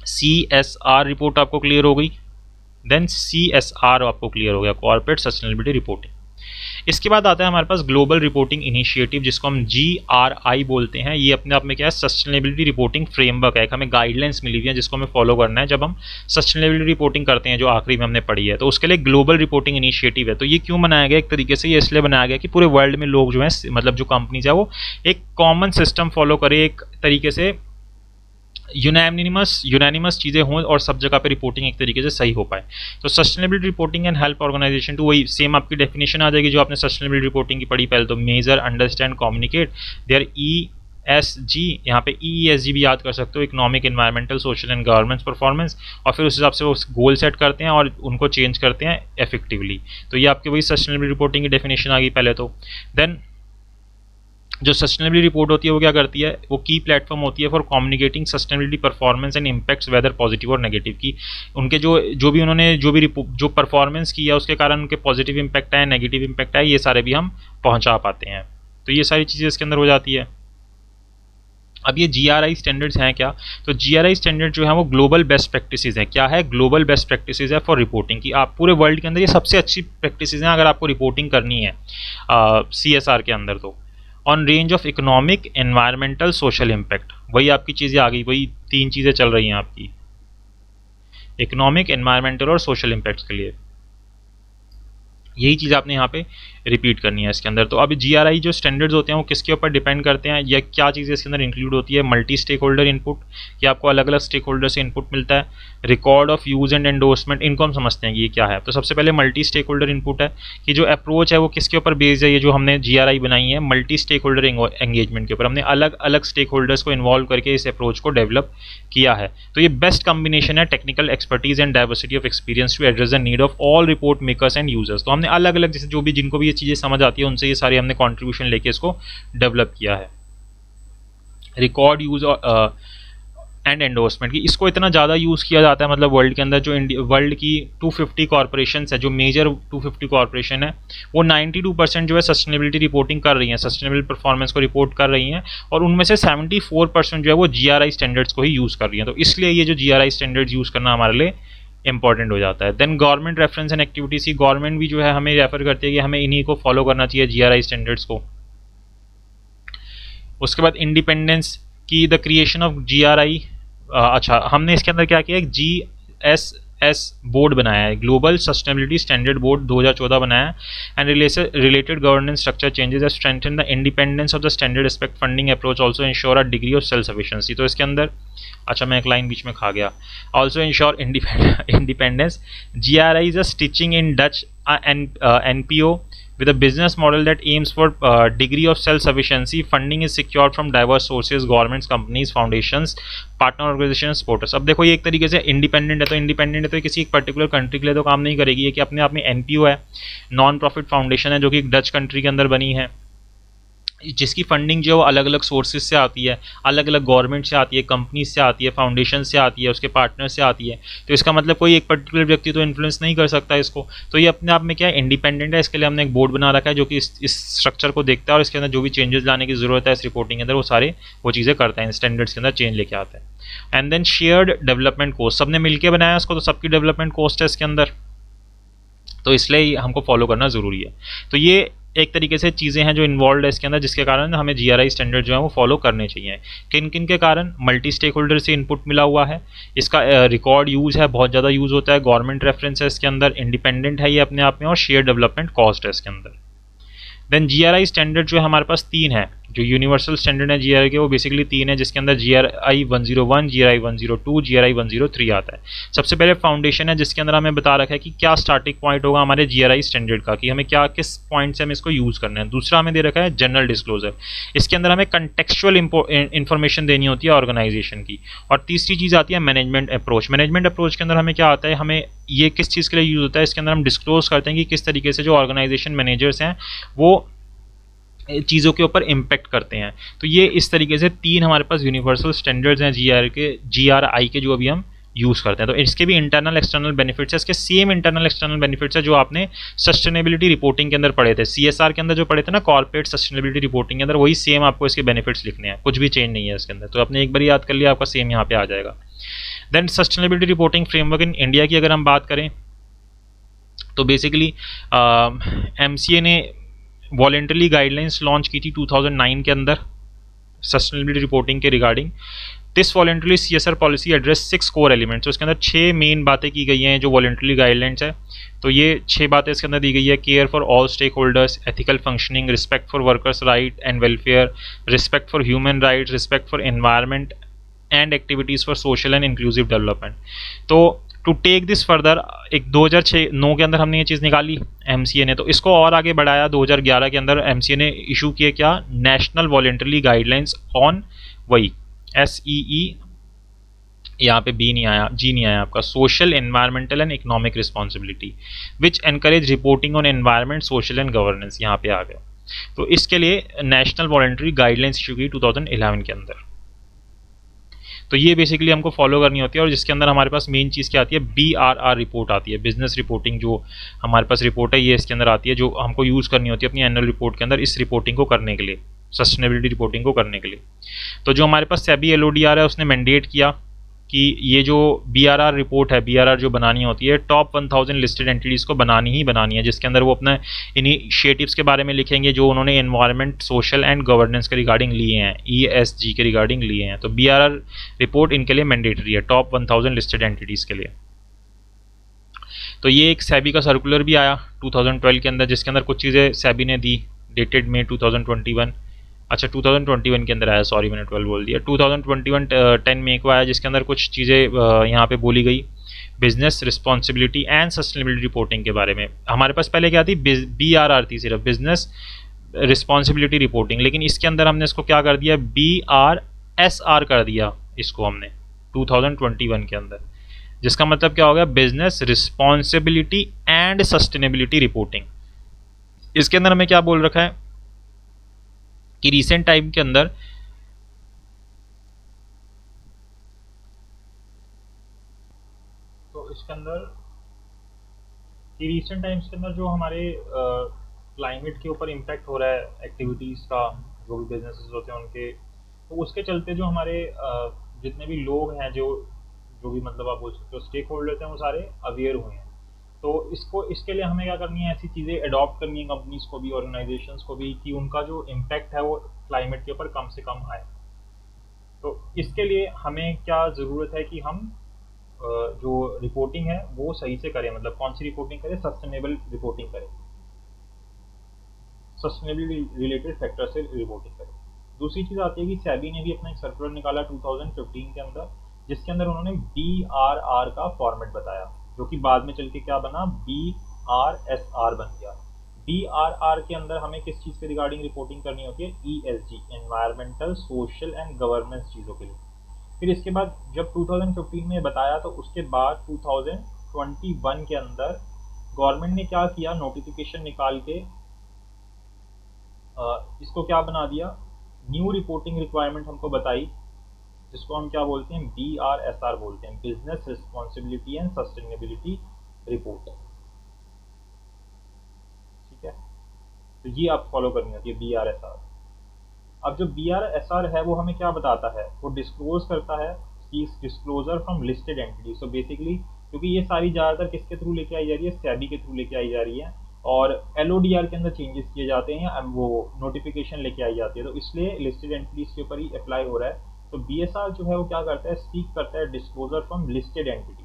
CSR रिपोर्ट आपको क्लियर हो गई, देन CSR आपको क्लियर हो गया, कॉर्पोरेट सस्टेनेबिलिटी रिपोर्टिंग। इसके बाद आता है हमारे पास ग्लोबल रिपोर्टिंग इनिशिएटिव, जिसको हम GRI बोलते हैं। ये अपने आप में क्या है, सस्टेनेबिलिटी रिपोर्टिंग फ्रेमवर्क है। हमें गाइडलाइंस मिली हुई है जिसको हमें फॉलो करना है जब हम सस्टेनेबिलिटी रिपोर्टिंग करते हैं, जो आखिरी में हमने पढ़ी है। तो उसके लिए ग्लोबल रिपोर्टिंग इनिशिएटिव है। तो ये क्यों बनाया गया, एक तरीके से ये इसलिए बनाया गया कि पूरे वर्ल्ड में लोग जो है, मतलब जो कंपनीज है वो एक कॉमन सिस्टम फॉलो करे, एक तरीके से यूनानिमस चीज़ें हों और सब जगह पे रिपोर्टिंग एक तरीके से सही हो पाए। तो sustainability reporting and help organization to, वही सेम आपकी डेफिनेशन आ जाएगी जो आपने सस्टेनेबिलिटी रिपोर्टिंग की पढ़ी पहले। तो measure, understand, communicate their ESG, यहाँ पे ESG भी याद कर सकते हो, economic, environmental, social and governance performance, और फिर उस हिसाब से वो गोल सेट करते हैं और उनको चेंज करते हैं इफेक्टिवली। तो ये आपकी वही सस्टेनेबिलिटी रिपोर्टिंग की डेफिनेशन आ गई पहले। तो देन जो सस्टेनेबिलिटी रिपोर्ट होती है वो क्या करती है, वो की प्लेटफॉर्म होती है for communicating sustainability performance and impacts, whether positive और नेगेटिव की। उनके जो परफॉर्मेंस की है उसके कारण उनके पॉजिटिव इम्पैक्ट आए, नेगेटिव इम्पैक्ट आए, ये सारे भी हम पहुंचा पाते हैं। तो ये सारी चीज़ें इसके अंदर हो जाती है। अब ये GRI स्टैंडर्ड्स हैं क्या, तो GRI स्टैंडर्ड जो है वो ग्लोबल बेस्ट प्रैक्टिसेस हैं। क्या है, ग्लोबल बेस्ट प्रैक्टिसेस है फॉर रिपोर्टिंग की। आप पूरे वर्ल्ड के अंदर ये सबसे अच्छी प्रैक्टिसेस हैं अगर आपको रिपोर्टिंग करनी है CSR के अंदर। तो on range of economic, environmental, social impact, वही आपकी चीज़ें आ गई, वही तीन चीज़ें चल रही हैं आपकी, इकोनॉमिक, एनवायरमेंटल और सोशल इम्पैक्ट्स के लिए। यही चीज़ आपने यहाँ पे रिपीट करनी है इसके अंदर। तो अब GRI जो स्टैंडर्ड्स होते हैं वो किसके ऊपर डिपेंड करते हैं, या क्या चीज़ें इसके अंदर इंक्लूड होती है, मल्टी स्टेक होल्डर इनपुट, कि आपको अलग अलग स्टेक होल्डर से इनपुट मिलता है, record of use and endorsement, इनको हम समझते हैं कि ये क्या है। तो सबसे पहले मल्टी स्टेक होल्डर इनपुट है कि जो अप्रोच है वो किसके ऊपर बेस्ड है, ये जो हमने GRI बनाई है मल्टी स्टेक होल्डर एंगेजमेंट के ऊपर। हमने अलग अलग स्टेक होल्डर्स को इन्वॉल्व करके इस अप्रोच को डेवलप किया है। तो ये बेस्ट कॉम्बिनेशन है technical expertise and diversity of experience to address the need of all report makers and users. तो हमने अलग अलग जैसे जो भी जिनको भी ये चीज़ें समझ आती है उनसे ये सारी हमने कंट्रीब्यूशन लेके इसको डेवलप किया है। रिकॉर्ड यूज एंड एंडोर्समेंट की, इसको इतना ज़्यादा यूज़ किया जाता है, मतलब वर्ल्ड के अंदर जो वर्ल्ड की 250 कॉर्पोरेशन है, जो मेजर 250 कॉर्पोरेशन है, वो 92% जो है सस्टेनेबिलिटी रिपोर्टिंग कर रही हैं, सस्टेनेबल परफॉर्मेंस को रिपोर्ट कर रही हैं, और उनमें से 74% जो है वो GRI स्टैंडर्ड्स को ही यूज़ कर रही हैं। तो इसलिए ये जो GRI स्टैंडर्ड्स यूज़ करना हमारे लिए इंपॉर्टेंट हो जाता है। Then government reference and activities की, गवर्नमेंट भी जो है हमें रेफर करती है कि हमें इन्हीं को फॉलो करना चाहिए GRI स्टैंडर्ड्स को। उसके बाद इंडिपेंडेंस की, द क्रिएशन ऑफ GRI, अच्छा हमने इसके अंदर क्या किया, एक GSS बोर्ड बनाया है, ग्लोबल सस्टेनेबिलिटी स्टैंडर्ड बोर्ड 2014 बनाया है, and related governance structure changes have strengthen the independence of the standard aspect funding approach, also ensure a degree of self sufficiency. तो इसके अंदर, अच्छा मैं एक लाइन बीच में खा गया, also ensure independence, GRI is a stitching in Dutch NPO with a business model that aims for degree of self-sufficiency. Funding is secured from diverse sources, governments, companies, foundations, partner organization, supporters. अब देखो ये एक तरीके से independent है, तो independent है तो किसी एक पर्टिकुलर कंट्री के लिए तो काम नहीं करेगी, ये कि अपने आप में NPO है, नॉन प्रॉफिट फाउंडेशन है, जो कि डच कंट्री के अंदर बनी है, जिसकी फंडिंग जो है वो अलग अलग सोर्सेज से आती है, अलग अलग गवर्नमेंट से आती है, कंपनीज से आती है, फाउंडेशन से आती है, उसके पार्टनर से आती है। तो इसका मतलब कोई एक पर्टिकुलर व्यक्ति तो इन्फ्लुएंस नहीं कर सकता इसको। तो ये अपने आप में क्या है, इंडिपेंडेंट है। इसके लिए हमने एक बोर्ड बना रखा है जो कि इस स्ट्रक्चर को देखता है और इसके अंदर जो भी चेंजेस लाने की जरूरत है इस रिपोर्टिंग के अंदर वो चीज़ें करता है, स्टैंडर्ड्स के अंदर चेंज लेके आता है। And then shared development cost, सबने मिलकर बनाया उसको, तो सबकी डेवलपमेंट कोस्ट है इसके अंदर, तो इसलिए हमको फॉलो करना ज़रूरी है। तो ये एक तरीके से चीज़ें हैं जो इन्वॉल्व है इसके अंदर, जिसके कारण हमें जीआरआई स्टैंडर्ड जो है वो फॉलो करने चाहिए। किन किन के कारण? मल्टी स्टेक होल्डर से इनपुट मिला हुआ है, इसका रिकॉर्ड यूज़ है, बहुत ज़्यादा यूज़ होता है, गवर्नमेंट रेफरेंस है इसके अंदर, इंडिपेंडेंट है ये अपने आप में, और शेयर डेवलपमेंट कॉस्ट है इसके अंदर। देन जीआरआई स्टैंडर्ड जो है हमारे पास 3 है, जो यूनिवर्सल स्टैंडर्ड है जीआरआई के वो बेसिकली 3 है, जिसके अंदर जीआरआई 101, जीआरआई 102, जीआरआई 103 आता है। सबसे पहले फाउंडेशन है, जिसके अंदर हमें बता रखा है कि क्या स्टार्टिंग पॉइंट होगा हमारे जीआरआई स्टैंडर्ड का, कि हमें क्या किस पॉइंट से हमें इसको यूज़ करना है। दूसरा हमें दे रखा है जनरल डिस्क्लोजर, इसके अंदर हमें कंटेक्चुअल इन्फॉर्मेशन देनी होती है ऑर्गेनाइजेशन की। और तीसरी चीज़ आती है मैनेजमेंट अप्रोच। मैनेजमेंट अप्रोच के अंदर हमें क्या आता है, हमें ये किस चीज़ के लिए यूज़ होता है, इसके अंदर हम डिस्क्लोज करते हैं कि किस तरीके से जो ऑर्गेनाइजेशन मैनेजर्स हैं वो चीज़ों के ऊपर इम्पेक्ट करते हैं। तो ये इस तरीके से 3 हमारे पास यूनिवर्सल स्टैंडर्ड्स हैं जीआरआई के, जो अभी हम यूज़ करते हैं। तो इसके भी इंटरनल एक्सटर्नल बेनिफिट्स है, इसके सेम इंटरनल एक्सटर्नल बेनिफिट्स है जो आपने सस्टेनेबिलिटी रिपोर्टिंग के अंदर पढ़े थे, सीएसआर के अंदर जो पढ़े थे ना, कॉर्पोरेट सस्टेनेबिलिटी रिपोर्टिंग के अंदर, वही सेम आपको इसके बेनिफिट्स लिखने हैं, कुछ भी चेंज नहीं है इसके अंदर। तो आपने एक बार याद कर लिया, आपका सेम यहाँ पे आ जाएगा। Then sustainability reporting framework in India की अगर हम बात करें तो बेसिकली एमसीए ने वॉलेंटरी गाइडलाइंस लॉन्च की थी 2009 के अंदर सस्टेनेबिलिटी रिपोर्टिंग के regarding. This voluntary CSR policy address 6 core elements, तो इसके अंदर 6 मेन बातें की गई हैं जो वॉलेंटरी गाइडलाइंस है। तो ये 6 बातें इसके अंदर दी गई है: care for all stakeholders, ethical functioning, respect for workers right and welfare, respect for human rights, respect for environment and activities for social and inclusive development. तो टू टेक दिस फर्दर, एक 2009 के अंदर हमने ये चीज़ निकाली MCA ने, तो इसको और आगे बढ़ाया 2011 के अंदर एमसीए ने इशू किए क्या, नेशनल वॉलेंटरी गाइडलाइंस ऑन, वही SEE, यहाँ पे बी नहीं आया, जी नहीं आया आपका, social environmental and economic responsibility which encourage reporting on environment social and governance, यहाँ पे आ गया। तो इसके लिए नेशनल वॉलेंटरी गाइडलाइंस इशू की 2011 के अंदर। तो ये बेसिकली हमको फॉलो करनी होती है, और जिसके अंदर हमारे पास मेन चीज़ क्या आती है, BRR रिपोर्ट आती है, बिजनेस रिपोर्टिंग जो हमारे पास रिपोर्ट है ये इसके अंदर आती है, जो हमको यूज़ करनी होती है अपनी एनुअल रिपोर्ट के अंदर इस रिपोर्टिंग को करने के लिए, सस्टेनेबिलिटी रिपोर्टिंग को करने के लिए। तो जो हमारे पास सेबी LODR है उसने मैंडेट किया कि ये जो BRR रिपोर्ट है, BRR जो बनानी होती है टॉप 1000 लिस्टेड एंटिटीज़ को बनानी ही बनानी है, जिसके अंदर वो अपने इनिशिएटिव्स के बारे में लिखेंगे जो उन्होंने एनवायरनमेंट, सोशल एंड गवर्नेंस के रिगार्डिंग लिए हैं, ESG के रिगार्डिंग लिए हैं। तो BRR रिपोर्ट इनके लिए मैंडेटरी है टॉप 1000 लिस्टेड एंटिटीज़ के लिए। तो ये एक सेबी का सर्कुलर भी आया 2012 के अंदर, जिसके अंदर कुछ चीज़ें सेबी ने दी, डेटेड में 2021, अच्छा 2021 के अंदर आया, सॉरी मैंने 12 बोल दिया, 2021 10 मई को आया, जिसके अंदर कुछ चीज़ें यहाँ पे बोली गई business responsibility and sustainability reporting के बारे में। हमारे पास पहले क्या थी, BRR थी, सिर्फ बिजनेस रिस्पॉन्सिबिलिटी रिपोर्टिंग, लेकिन इसके अंदर हमने इसको क्या कर दिया, BRSR कर दिया इसको हमने 2021 के अंदर, जिसका मतलब क्या हो गया, business responsibility and sustainability reporting. इसके अंदर हमें क्या बोल रखा है कि रिसेंट टाइम के अंदर इसके अंदर कि रीसेंट टाइम्स के अंदर जो हमारे क्लाइमेट के ऊपर इम्पैक्ट हो रहा है एक्टिविटीज़ का, जो भी बिजनेसेस होते हैं उनके, तो उसके चलते जो हमारे जितने भी लोग हैं, जो भी मतलब आप बोल सकते हो स्टेक होल्डर्स हैं, वो सारे अवेयर हुए हैं। तो इसके लिए हमें क्या करनी है, ऐसी चीज़ें अडॉप्ट करनी है कंपनीज को भी, ऑर्गेनाइजेशंस को भी, कि उनका जो इम्पैक्ट है वो क्लाइमेट के ऊपर कम से कम आए। तो इसके लिए हमें क्या ज़रूरत है कि हम जो रिपोर्टिंग है वो सही से करें, मतलब कौन सी रिपोर्टिंग करें, सस्टेनेबल रिपोर्टिंग करें, सस्टेनेबिलिटी रिलेटेड फैक्टर से रिपोर्टिंग करें। दूसरी चीज़ आती है कि सेबी ने भी अपना एक सर्कुलर निकाला 2015 के अंदर, जिसके अंदर उन्होंने BRR का फॉर्मेट बताया, जो कि बाद में चल के क्या बना, BRSR बन गया। BRR के अंदर हमें किस चीज़ के रिगार्डिंग रिपोर्टिंग करनी होती है, ESG, environmental, social and governance चीज़ों के लिए। फिर इसके बाद जब 2015 में बताया, तो उसके बाद 2021 के अंदर गवर्नमेंट ने क्या किया, नोटिफिकेशन निकाल के इसको क्या बना दिया, न्यू रिपोर्टिंग रिक्वायरमेंट हमको बताई, जिसको हम क्या बोलते हैं, BRSR बोलते हैं, business responsibility and sustainability report. ठीक है, तो ये आप फॉलो करनी होती है BRSR। अब जो BRSR है वो हमें क्या बताता है, वो डिस्क्लोज करता है कि डिस्क्लोजर फ्रॉम लिस्टेड एंटिटीज। तो बेसिकली क्योंकि ये सारी ज़्यादातर किसके थ्रू लेके आई जा रही है, सेबी के थ्रू लेके आई जा रही है, और LODR के अंदर चेंजेस किए जाते हैं, अब वो नोटिफिकेशन लेके आई जाती है, तो इसलिए लिस्टेड एंटिटीज के ऊपर ही अप्लाई हो रहा है। तो BSR जो है वो क्या करता है, सीक करता है डिस्क्लोजर फ्रॉम लिस्टेड एंटिटी,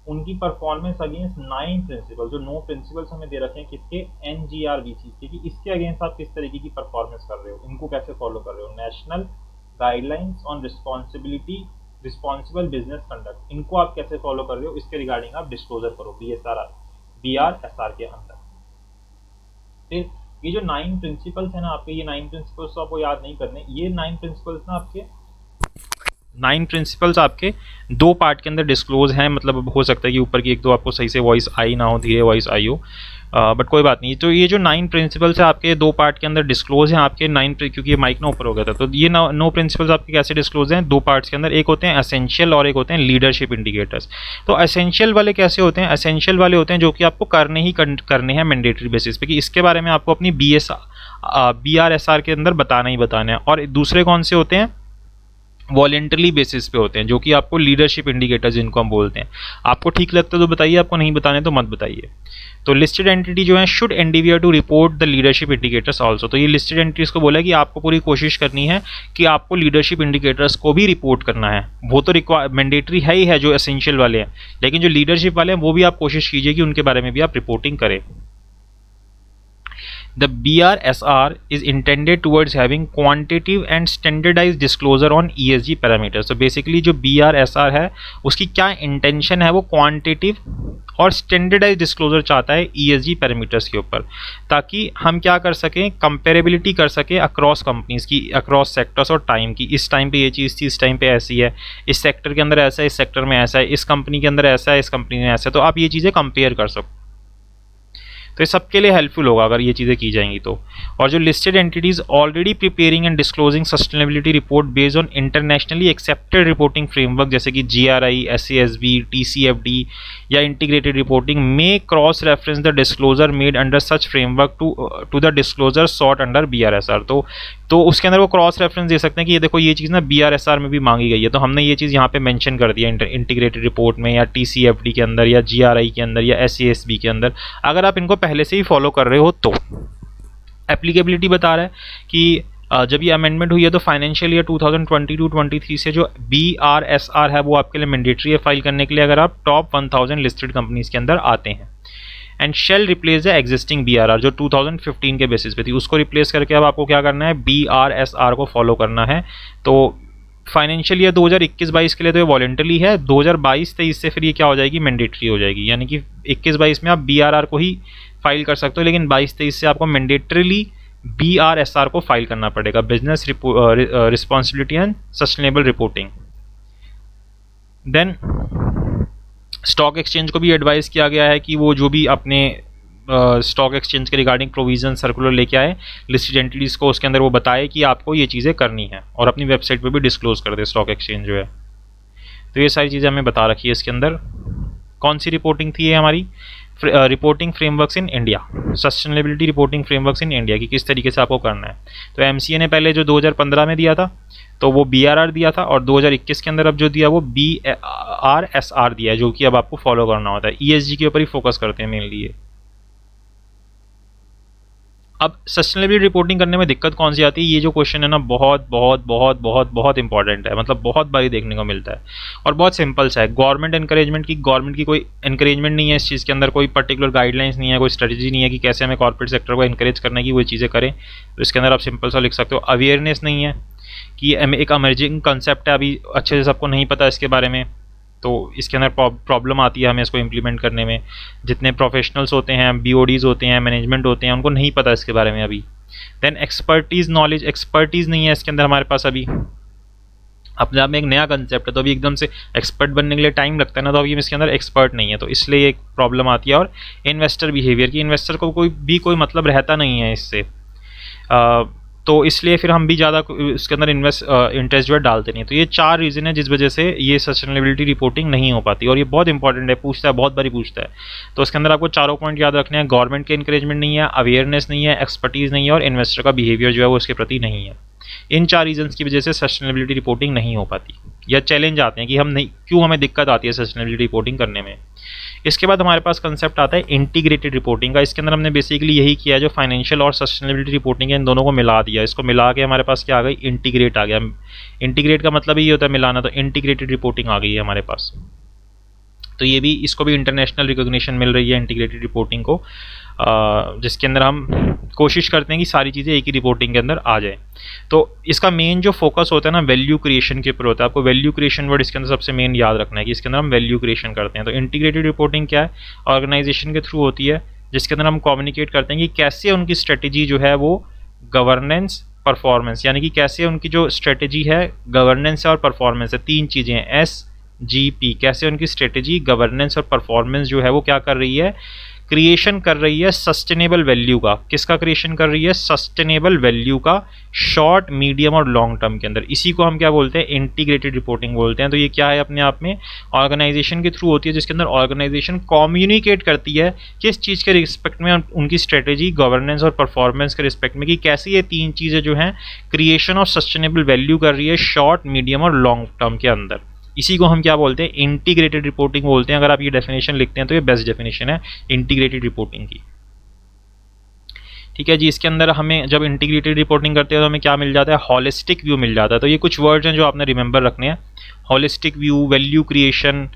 उनकी परफॉर्मेंस अगेंस्ट 9 प्रिंसिपल, जो 9 प्रिंसिपल्स हमें दे रखे हैं किसके, NGRBC के, कि इसके अगेंस्ट आप किस तरीके की परफॉर्मेंस कर रहे हो, इनको कैसे फॉलो कर रहे हो। National guidelines on responsible business conduct, इनको आप कैसे फॉलो कर रहे हो, इसके रिगार्डिंग आप डिस्क्लोजर करो BRSR के अंदर। फिर ये जो 9 प्रिंसिपल्स है ना आपके, ये 9 प्रिंसिपल्स तो आपको याद नहीं करने, ये 9 प्रिंसिपल्स ना आपके 9 प्रिंसिपल्स आपके 2 पार्ट के अंदर डिस्क्लोज हैं, मतलब हो सकता है कि ऊपर की 1-2 आपको सही से वॉइस आई ना हो, धीरे वॉइस आई हो, बट कोई बात नहीं। तो ये जो 9 प्रिंसिपल्स है आपके 2 पार्ट के अंदर डिस्क्लोज हैं आपके 9, क्योंकि ये माइक ना ऊपर हो गया था, तो ये 9 प्रिंसिपल्स आपके कैसे डिस्क्लोज हैं 2 पार्ट्स के अंदर, एक होते हैं एसेंशियल और एक होते हैं लीडरशिप इंडिकेटर्स। तो एसेंशियल वाले कैसे होते हैं, एसेंशियल वाले होते हैं जो कि आपको करने हैं मैंडेटरी बेसिस पे, कि इसके बारे में आपको अपनी BRSR के अंदर बताना ही बताना है। और दूसरे कौन से होते हैं, वॉलेंटरी बेसिस पे होते हैं, जो कि आपको लीडरशिप इंडिकेटर जिनको हम बोलते हैं। आपको ठीक लगता है तो बताइए, आपको नहीं बताने तो मत बताइए। तो लिस्टेड एंटिटी जो है should endeavour to report the leadership indicators also, तो ये लिस्टेड एंटिटीज को बोला है कि आपको पूरी कोशिश करनी है कि आपको लीडरशिप इंडिकेटर्स को भी रिपोर्ट करना है। वो तो मैंडेटरी है ही है जो एसेंशियल वाले हैं, लेकिन जो लीडरशिप वाले हैं वो भी आप कोशिश कीजिए कि उनके बारे में भी आप रिपोर्टिंग करें। The BRSR is intended towards having quantitative and standardized disclosure on ESG parameters. तो बेसिकली जो BRSR है उसकी क्या इंटेंशन है, वो क्वांटिटेटिव और स्टैंडर्डाइज डिस्क्लोजर चाहता है ESG पैरामीटर्स के ऊपर, ताकि हम क्या कर सकें, कंपेरेबिलिटी कर सकें अक्रॉस कंपनीज की, अक्रॉस सेक्टर्स और टाइम की। इस टाइम पे ये चीज़ थी, इस टाइम पे ऐसी है, इस सेक्टर के अंदर ऐसा है, इस सेक्टर में ऐसा है, इस कंपनी के अंदर ऐसा है, इस कंपनी में ऐसा है, तो आप ये चीज़ें कंपेयर कर सको। तो ये सबके लिए हेल्पफुल होगा अगर ये चीज़ें की जाएंगी तो। और जो listed entities already preparing and disclosing sustainability report based on internationally accepted reporting framework, जैसे कि GRI, SASB, TCFD या इंटीग्रेटेड रिपोर्टिंग, में cross reference the disclosure made under such framework to the disclosure sought under BRSR। तो उसके अंदर वो cross reference दे सकते हैं कि ये देखो ये चीज़ ना BRSR में भी मांगी गई है, तो हमने ये चीज़ यहाँ पे मेंशन कर दिया इंटीग्रेटेड रिपोर्ट में, या TCFD के अंदर, या GRI के अंदर, या SASB के अंदर। अगर आप इनको पहले से ही फॉलो कर रहे हो तो एप्लीकेबिलिटी बता रहा है कि जब ये अमेंडमेंट हुई है तो फाइनेंशियल ईयर 2022-23 से जो BRSR है वो आपके लिए मैंडेटरी है फाइल करने के लिए, अगर आप टॉप 1000 लिस्टेड कंपनीज के अंदर आते हैं। And shall replace the existing BRR जो 2015 के बेसिस पे थी, उसको रिप्लेस करके अब आपको क्या करना है, BRSR को फॉलो करना है। तो फाइनेंशियल ईयर 2021-22 के लिए तो ये वॉलेंटरी है, 2022-23 से फिर ये क्या हो जाएगी, मैंडेटरी हो जाएगी। यानी कि 21-22 में आप BRR को ही फाइल कर सकते हो, लेकिन 22-23 से आपको मैंडेटरीली BRSR को फाइल करना पड़ेगा, business responsibility and sustainable reporting. Then stock exchange को भी एडवाइस किया गया है कि वो जो भी अपने स्टॉक एक्सचेंज के रिगार्डिंग प्रोविजन सर्कुलर लेके आए लिस्टेड एंटिटीज़ को, उसके अंदर वो बताए कि आपको ये चीज़ें करनी है, और अपनी वेबसाइट पे भी डिस्क्लोज कर दे स्टॉक एक्सचेंज जो है। तो ये सारी चीज़ें हमें बता रखी है इसके अंदर। कौन सी रिपोर्टिंग थी ये हमारी, reporting frameworks in India, sustainability reporting frameworks in India की किस तरीके से आपको करना है। तो MCA ने पहले जो 2015 में दिया था तो वो BRR दिया था, और 2021 के अंदर अब जो दिया वो BRSR दिया है, जो कि अब आपको फॉलो करना होता है। ESG के ऊपर ही फोकस करते हैं मेनली ये। अब सस्टेनेबिलिटी रिपोर्टिंग करने में दिक्कत कौन सी आती है, ये जो क्वेश्चन है ना बहुत बहुत बहुत बहुत बहुत इंपॉर्टेंट है, मतलब बहुत बारी देखने को मिलता है, और बहुत सिंपल सा है। गवर्नमेंट की कोई इंकरेजमेंट नहीं है इस चीज़ के अंदर, कोई पर्टिकुलर गाइडलाइंस नहीं है, कोई स्ट्रेटजी नहीं है कि कैसे हमें कॉर्पोरेट सेक्टर को इंकरेज करना है कि वो चीज़ें करें। तो इसके अंदर आप सिंपल सा लिख सकते हो, अवेयरनेस नहीं है कि एक अमर्जिंग कंसेप्ट है, अभी अच्छे से सबको नहीं पता इसके बारे में, तो इसके अंदर प्रॉब्लम आती है हमें इसको इम्प्लीमेंट करने में। जितने प्रोफेशनल्स होते हैं, BODs होते हैं, मैनेजमेंट होते हैं, उनको नहीं पता इसके बारे में अभी। देन एक्सपर्टीज़ नहीं है इसके अंदर हमारे पास अभी। अपने आप में एक नया कंसेप्ट है, तो अभी एकदम से एक्सपर्ट बनने के लिए टाइम लगता है ना, तो अभी इसके अंदर एक्सपर्ट नहीं है, तो इसलिए एक प्रॉब्लम आती है। और इन्वेस्टर बिहेवियर की, इन्वेस्टर को कोई मतलब रहता नहीं है इससे, तो इसलिए फिर हम भी ज़्यादा इसके अंदर इंटरेस्ट जो है डालते नहीं। तो ये 4 रीज़न है जिस वजह से ये सस्टेनेबिलिटी रिपोर्टिंग नहीं हो पाती, और ये बहुत इंपॉर्टेंट है, पूछता है, बहुत बारी पूछता है। तो इसके अंदर आपको चारों पॉइंट याद रखने हैं, गवर्नमेंट के इंकरेजमेंट नहीं है, अवेयरनेस नहीं है, एक्सपर्टीज़ नहीं है, और इन्वेस्टर का बिहेवियर जो है वो उसके प्रति नहीं है। इन 4 रीजन्स की वजह से सस्टेनेबिलिटी रिपोर्टिंग नहीं हो पाती। या चैलेंज आते हैं कि हम नहीं, क्यों हमें दिक्कत आती है सस्टेनेबिलिटी रिपोर्टिंग करने में। इसके बाद हमारे पास कंसेप्ट आता है इंटीग्रेटेड रिपोर्टिंग का। इसके अंदर हमने बेसिकली यही किया, जो फाइनेंशियल और सस्टेनेबिलिटी रिपोर्टिंग है इन दोनों को मिला दिया। इसको मिला के हमारे पास क्या आ गई, इंटीग्रेट आ गया। इंटीग्रेट का मतलब ये होता है मिलाना, तो इंटीग्रेटेड रिपोर्टिंग आ गई है हमारे पास। तो ये भी, इसको भी इंटरनेशनल रिकॉग्निशन मिल रही है इंटीग्रेटेड रिपोर्टिंग को, जिसके अंदर हम कोशिश करते हैं कि सारी चीज़ें एक ही रिपोर्टिंग के अंदर आ जाए। तो इसका मेन जो फोकस होता है ना, वैल्यू क्रिएशन के ऊपर होता है। आपको वैल्यू क्रिएशन वर्ड इसके अंदर सबसे मेन याद रखना है कि इसके अंदर हम वैल्यू क्रिएशन करते हैं। तो इंटीग्रेटेड रिपोर्टिंग क्या है, ऑर्गेनाइजेशन के थ्रू होती है, जिसके अंदर हम कम्युनिकेट करते हैं कि कैसे उनकी स्ट्रेटेजी जो है वो गवर्नेंस, परफॉर्मेंस, यानी कि कैसे उनकी जो स्ट्रेटेजी है गवर्नेंस और परफॉर्मेंस है, तीन चीज़ें हैं, SGP, कैसे उनकी स्ट्रेटेजी, गवर्नेंस और परफॉर्मेंस जो है वो क्या कर रही है, क्रिएशन कर रही है सस्टेनेबल वैल्यू का। किसका क्रिएशन कर रही है, सस्टेनेबल वैल्यू का, शॉर्ट, मीडियम और लॉन्ग टर्म के अंदर। इसी को हम क्या बोलते हैं, इंटीग्रेटेड रिपोर्टिंग बोलते हैं। तो ये क्या है, अपने आप में ऑर्गेनाइजेशन के थ्रू होती है, जिसके अंदर ऑर्गेनाइजेशन कम्युनिकेट करती है किस चीज़ के रिस्पेक्ट में, उनकी स्ट्रेटेजी, गवर्नेंस और परफॉर्मेंस के रिस्पेक्ट में, कि कैसे ये तीन चीज़ें जो हैं क्रिएशन ऑफ सस्टेनेबल वैल्यू कर रही है शॉर्ट, मीडियम और लॉन्ग टर्म के अंदर। इसी को हम क्या बोलते हैं, इंटीग्रेटेड रिपोर्टिंग बोलते हैं। अगर आप ये डेफिनेशन लिखते हैं तो ये बेस्ट डेफिनेशन है इंटीग्रेटेड रिपोर्टिंग की। ठीक है जी। इसके अंदर हमें जब इंटीग्रेटेड रिपोर्टिंग करते हैं तो हमें क्या मिल जाता है, हॉलिस्टिक व्यू मिल जाता है। तो ये कुछ वर्ड्स हैं जो आपने रिमेंबर रखने हैं, हॉलिस्टिक व्यू, वैल्यू क्रिएशन,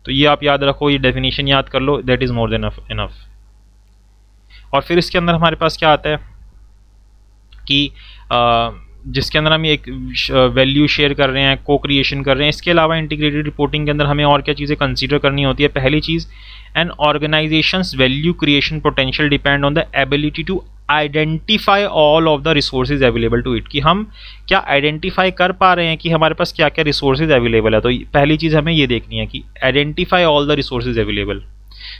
तो ये आप याद रखो, ये डेफिनेशन याद कर लो, that is more than enough. और फिर इसके अंदर हमारे पास क्या आता है कि जिसके अंदर हम एक वैल्यू शेयर कर रहे हैं, को क्रिएशन कर रहे हैं। इसके अलावा इंटीग्रेटेड रिपोर्टिंग के अंदर हमें और क्या चीज़ें कंसीडर करनी होती है। पहली चीज़, an organization's value creation potential depend on the ability to identify all of the resources available to it, कि हम क्या आइडेंटिफाई कर पा रहे हैं कि हमारे पास क्या क्या रिसोर्सेज अवेलेबल है। तो पहली चीज़ हमें ये देखनी है कि identify all the resources available,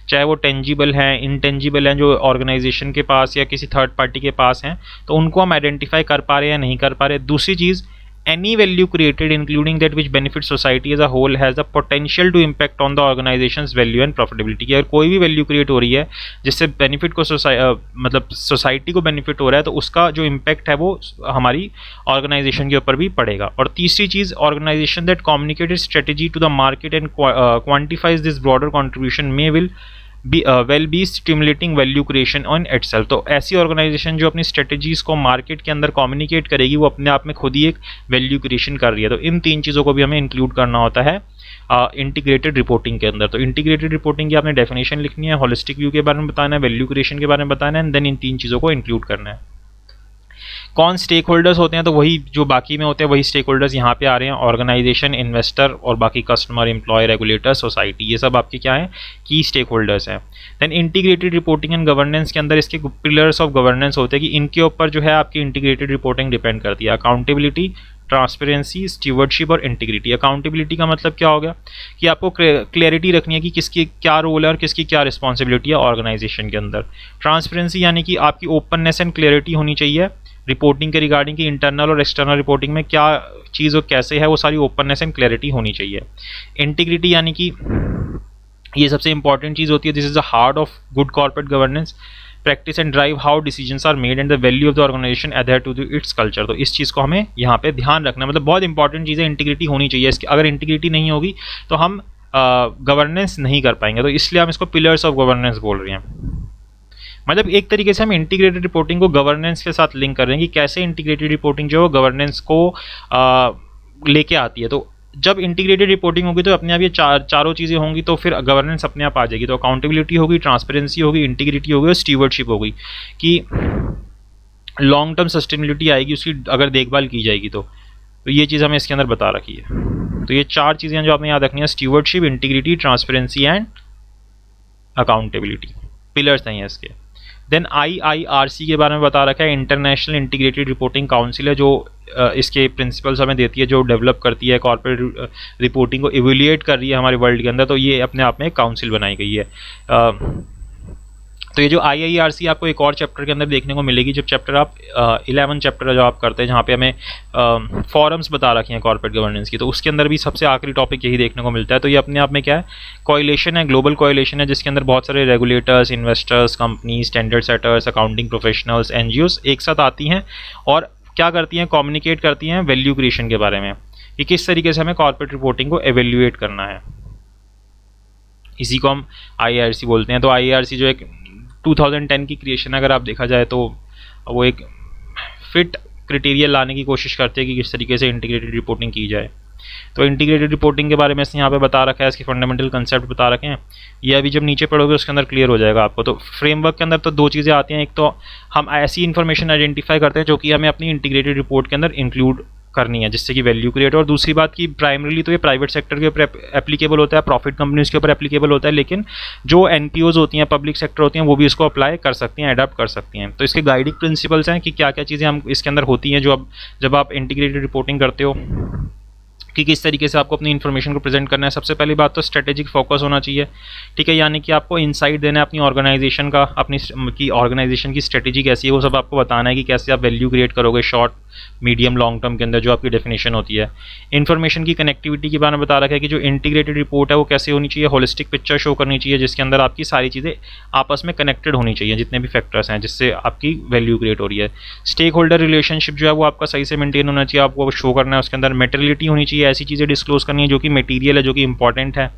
चाहे वो टेंजिबल हैं, इंटेंजिबल हैं, जो ऑर्गेनाइजेशन के पास या किसी थर्ड पार्टी के पास हैं, तो उनको हम आइडेंटिफाई कर पा रहे हैं या नहीं कर पा रहे। दूसरी चीज़, any value created including that which benefit society as a whole has the potential to impact on the organization's value and profitability. अगर कोई भी वैल्यू क्रिएट हो रही है जिससे बेनिफिट को मतलब सोसाइटी को बेनिफिट हो रहा है, तो उसका जो इम्पैक्ट है वो हमारी ऑर्गेनाइजेशन के ऊपर भी पड़ेगा। और तीसरी चीज़, organization that communicated strategy to the market and quantifies this broader contribution में will be stimulating value creation on itself. तो ऐसी ऑर्गेनाइजेशन जो अपनी स्ट्रेटजीज को मार्केट के अंदर कम्युनिकेट करेगी, वो अपने आप में खुद ही एक वैल्यू क्रिएशन कर रही है। तो इन तीन चीज़ों को भी हमें इंक्लूड करना होता है इंटीग्रेटेड रिपोर्टिंग के अंदर। तो इंटीग्रेटेड रिपोर्टिंग की आपने डेफिनेशन लिखनी है, होलिस्टिक व्यू के बारे में बताना है, वैल्यू क्रिएशन के बारे में बताना है, एंड देन इन तीन चीज़ों को इंक्लूड करना है। कौन स्टेक होल्डर्स होते हैं, तो वही जो बाकी में होते हैं वही स्टेक होल्डर्स यहाँ पे आ रहे हैं, ऑर्गेनाइजेशन, इन्वेस्टर और बाकी कस्टमर, एम्प्लॉय, रेगुलेटर, सोसाइटी, ये सब आपके क्या हैं, की स्टेक होल्डर्स हैं। Then integrated reporting and governance के अंदर इसके पिलर्स ऑफ गवर्नेंस होते हैं कि इनके ऊपर जो है आपकी इंटीग्रेटेड रिपोर्टिंग डिपेंड करती है। अकाउंटेबिलिटी, ट्रांसपेरेंसी, स्टीवर्डशिप और इंटीग्रिटी। अकाउंटेबिलिटी का मतलब क्या हो गया कि आपको क्लैरिटी रखनी है कि किसकी क्या रोल है और किसकी क्या रिस्पॉन्सिबिलिटी है ऑर्गेनाइजेशन के अंदर। ट्रांसपेरेंसी यानी कि आपकी ओपननेस एंड क्लैरिटी होनी चाहिए रिपोर्टिंग के रिगार्डिंग, कि इंटरनल और एक्सटर्नल रिपोर्टिंग में क्या चीज़ और कैसे है, वो सारी ओपननेस एंड क्लैरिटी होनी चाहिए। इंटीग्रिटी यानी कि ये सबसे इंपॉर्टेंट चीज़ होती है, this is the heart of good corporate governance, practice and drive how decisions are made and the value of the organization adhere to its culture. तो इस चीज़ को हमें यहाँ पे ध्यान रखना है, मतलब बहुत इंपॉर्टेंट चीज़ है, इंटीग्रिटी होनी चाहिए। इसकी अगर इंटीग्रिटी नहीं होगी तो हम गवर्नेंस नहीं कर पाएंगे। तो इसलिए हम इसको पिलर्स ऑफ गवर्नेंस बोल रहे हैं। मतलब एक तरीके से हम इंटीग्रेटेड रिपोर्टिंग को गवर्नेंस के साथ लिंक कर रहे हैं कि कैसे इंटीग्रेटेड रिपोर्टिंग जो है गवर्नेंस को लेके आती है। तो जब इंटीग्रेटेड रिपोर्टिंग होगी तो अपने आप ये चारों चीज़ें होंगी, तो फिर गवर्नेंस अपने आप आ जाएगी। तो अकाउंटेबिलिटी होगी, ट्रांसपेरेंसी होगी, इंटीग्रिटी होगी और स्टीवर्डशिप होगी, कि लॉन्ग टर्म सस्टेनेबिलिटी आएगी, उसकी अगर देखभाल की जाएगी। तो ये चीज़ हमें इसके अंदर बता रखी है। तो ये चार चीज़ें जो आपने याद रखनी है, stewardship, integrity, transparency and accountability, pillars नहीं है इसके। देन IIRC के बारे में बता रखा है, इंटरनेशनल इंटीग्रेटेड रिपोर्टिंग काउंसिल है, जो इसके प्रिंसिपल्स हमें देती है, जो डेवलप करती है कॉर्पोरेट रिपोर्टिंग को, इवेल्युएट कर रही है हमारे वर्ल्ड के अंदर। तो ये अपने आप में एक काउंसिल बनाई गई है। तो ये जो IIRC आपको एक और चैप्टर के अंदर देखने को मिलेगी, जब चैप्टर आप 11 चैप्टर जो आप करते हैं, जहाँ पे हमें फॉरम्स बता रखे हैं कॉर्पोरेट गवर्नेंस की, तो उसके अंदर भी सबसे आखिरी टॉपिक यही देखने को मिलता है। तो ये अपने आप में क्या है, कोएलिशन है, ग्लोबल कोएलिशन है, जिसके अंदर बहुत सारे regulators, investors, company, standard setters, accounting professionals, NGOs एक साथ आती हैं और क्या करती हैं, कम्युनिकेट करती हैं वैल्यू क्रिएशन के बारे में, कि किस तरीके से हमें कॉर्पोरेट रिपोर्टिंग को एवेल्यूएट करना है। इसी को हम IARC बोलते हैं। तो IARC जो एक 2010 की क्रिएशन अगर आप देखा जाए तो वो एक फिट क्राइटेरिया लाने की कोशिश करते हैं कि किस तरीके से इंटीग्रेटेड रिपोर्टिंग की जाए। तो इंटीग्रेटेड रिपोर्टिंग के बारे में इसने यहाँ पे बता रखा है, इसके फंडामेंटल कंसेप्ट बता रखे हैं। ये अभी जब नीचे पढ़ोगे उसके अंदर क्लियर हो जाएगा आपको। तो फ्रेमवर्क के अंदर तो दो चीज़ें आती हैं, एक तो हम ऐसी इन्फॉर्मेशन आइडेंटिफाई करते हैं जो कि हमें अपनी इंटीग्रेटेड रिपोर्ट के अंदर इंक्लूड करनी है जिससे कि वैल्यू क्रिएट हो। और दूसरी बात कि प्राइमरीली तो ये प्राइवेट सेक्टर के ऊपर एप्लीकेबल होता है, प्रॉफिट कंपनीज के ऊपर एप्लीकेबल होता है, लेकिन जो NPOs होती हैं, पब्लिक सेक्टर होती हैं, वो भी इसको अप्लाई कर सकती हैं, अडॉप्ट कर सकती हैं। तो इसके गाइडिंग प्रिंसिपल्स हैं कि क्या क्या चीज़ें हम इसके अंदर होती हैं जो अब जब आप इंटीग्रेटेड रिपोर्टिंग करते हो कि किस तरीके से आपको अपनी इन्फॉर्मेशन को प्रेजेंट करना है। सबसे पहली बात तो स्ट्रेटेजिक फोकस होना चाहिए, ठीक है, यानी कि आपको इनसाइट देना है अपनी ऑर्गेनाइजेशन का, अपनी की ऑर्गेनाइजेशन की स्ट्रेटेजी कैसी है वो सब आपको बताना है कि कैसे आप वैल्यू क्रिएट करोगे शॉर्ट मीडियम लॉन्ग टर्म के अंदर जो आपकी डेफिनेशन होती है। इन्फॉर्मेशन की कनेक्टिविटी के बारे में बता रखा है कि जो इंटीग्रेटेड रिपोर्ट है वो कैसे होनी चाहिए, होलिस्टिक पिक्चर शो करनी चाहिए जिसके अंदर आपकी सारी चीज़ें आपस में कनेक्टेड होनी चाहिए, जितने भी फैक्टर्स हैं जिससे आपकी वैल्यू क्रिएट हो रही है। स्टेक होल्डर रिलेशनशिप जो है वो आपका सही से मेंटेन होना चाहिए, आपको शो करना है। उसके अंदर मेटेरियलिटी होनी चाहिए, ऐसी चीज़ें डिस्क्लोज करनी है जो कि मटेरियल है, जो कि इंपॉर्टेंट है।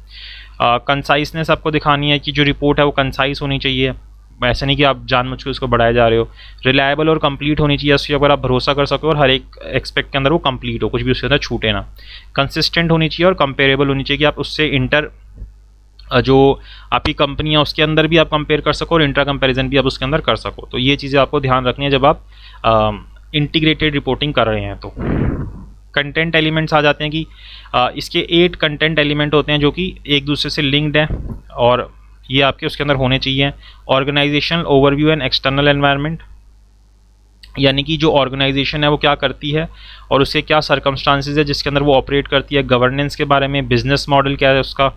कंसाइसनेस आपको दिखानी है कि जो रिपोर्ट है वो कंसाइस होनी चाहिए, ऐसा नहीं कि आप जानबूझ के उसको बढ़ाए जा रहे हो। रिलायबल और कंप्लीट होनी चाहिए, उसके ऊपर आप भरोसा कर सको और हर एक एक्सपेक्ट के अंदर वो कंप्लीट हो, कुछ भी उसके अंदर छूटे ना। कंसिस्टेंट होनी चाहिए और कंपेरेबल होनी चाहिए कि आप उससे जो आपकी कंपनी है उसके अंदर भी आप कंपेयर कर सको और इंटर कंपेरिजन भी आप उसके अंदर कर सको। तो ये चीज़ें आपको ध्यान रखनी है जब आप इंटीग्रेटेड रिपोर्टिंग कर रहे हैं। तो कंटेंट एलिमेंट्स आ जाते हैं कि इसके 8 कंटेंट एलिमेंट होते हैं जो कि एक दूसरे से लिंक्ड हैं और ये आपके उसके अंदर होने चाहिए। Organizational overview and external environment, यानी कि जो ऑर्गेनाइजेशन है वो क्या करती है और उसके क्या सर्कमस्टांसेस है जिसके अंदर वो ऑपरेट करती है। गवर्नेंस के बारे में, बिजनेस मॉडल क्या है उसका,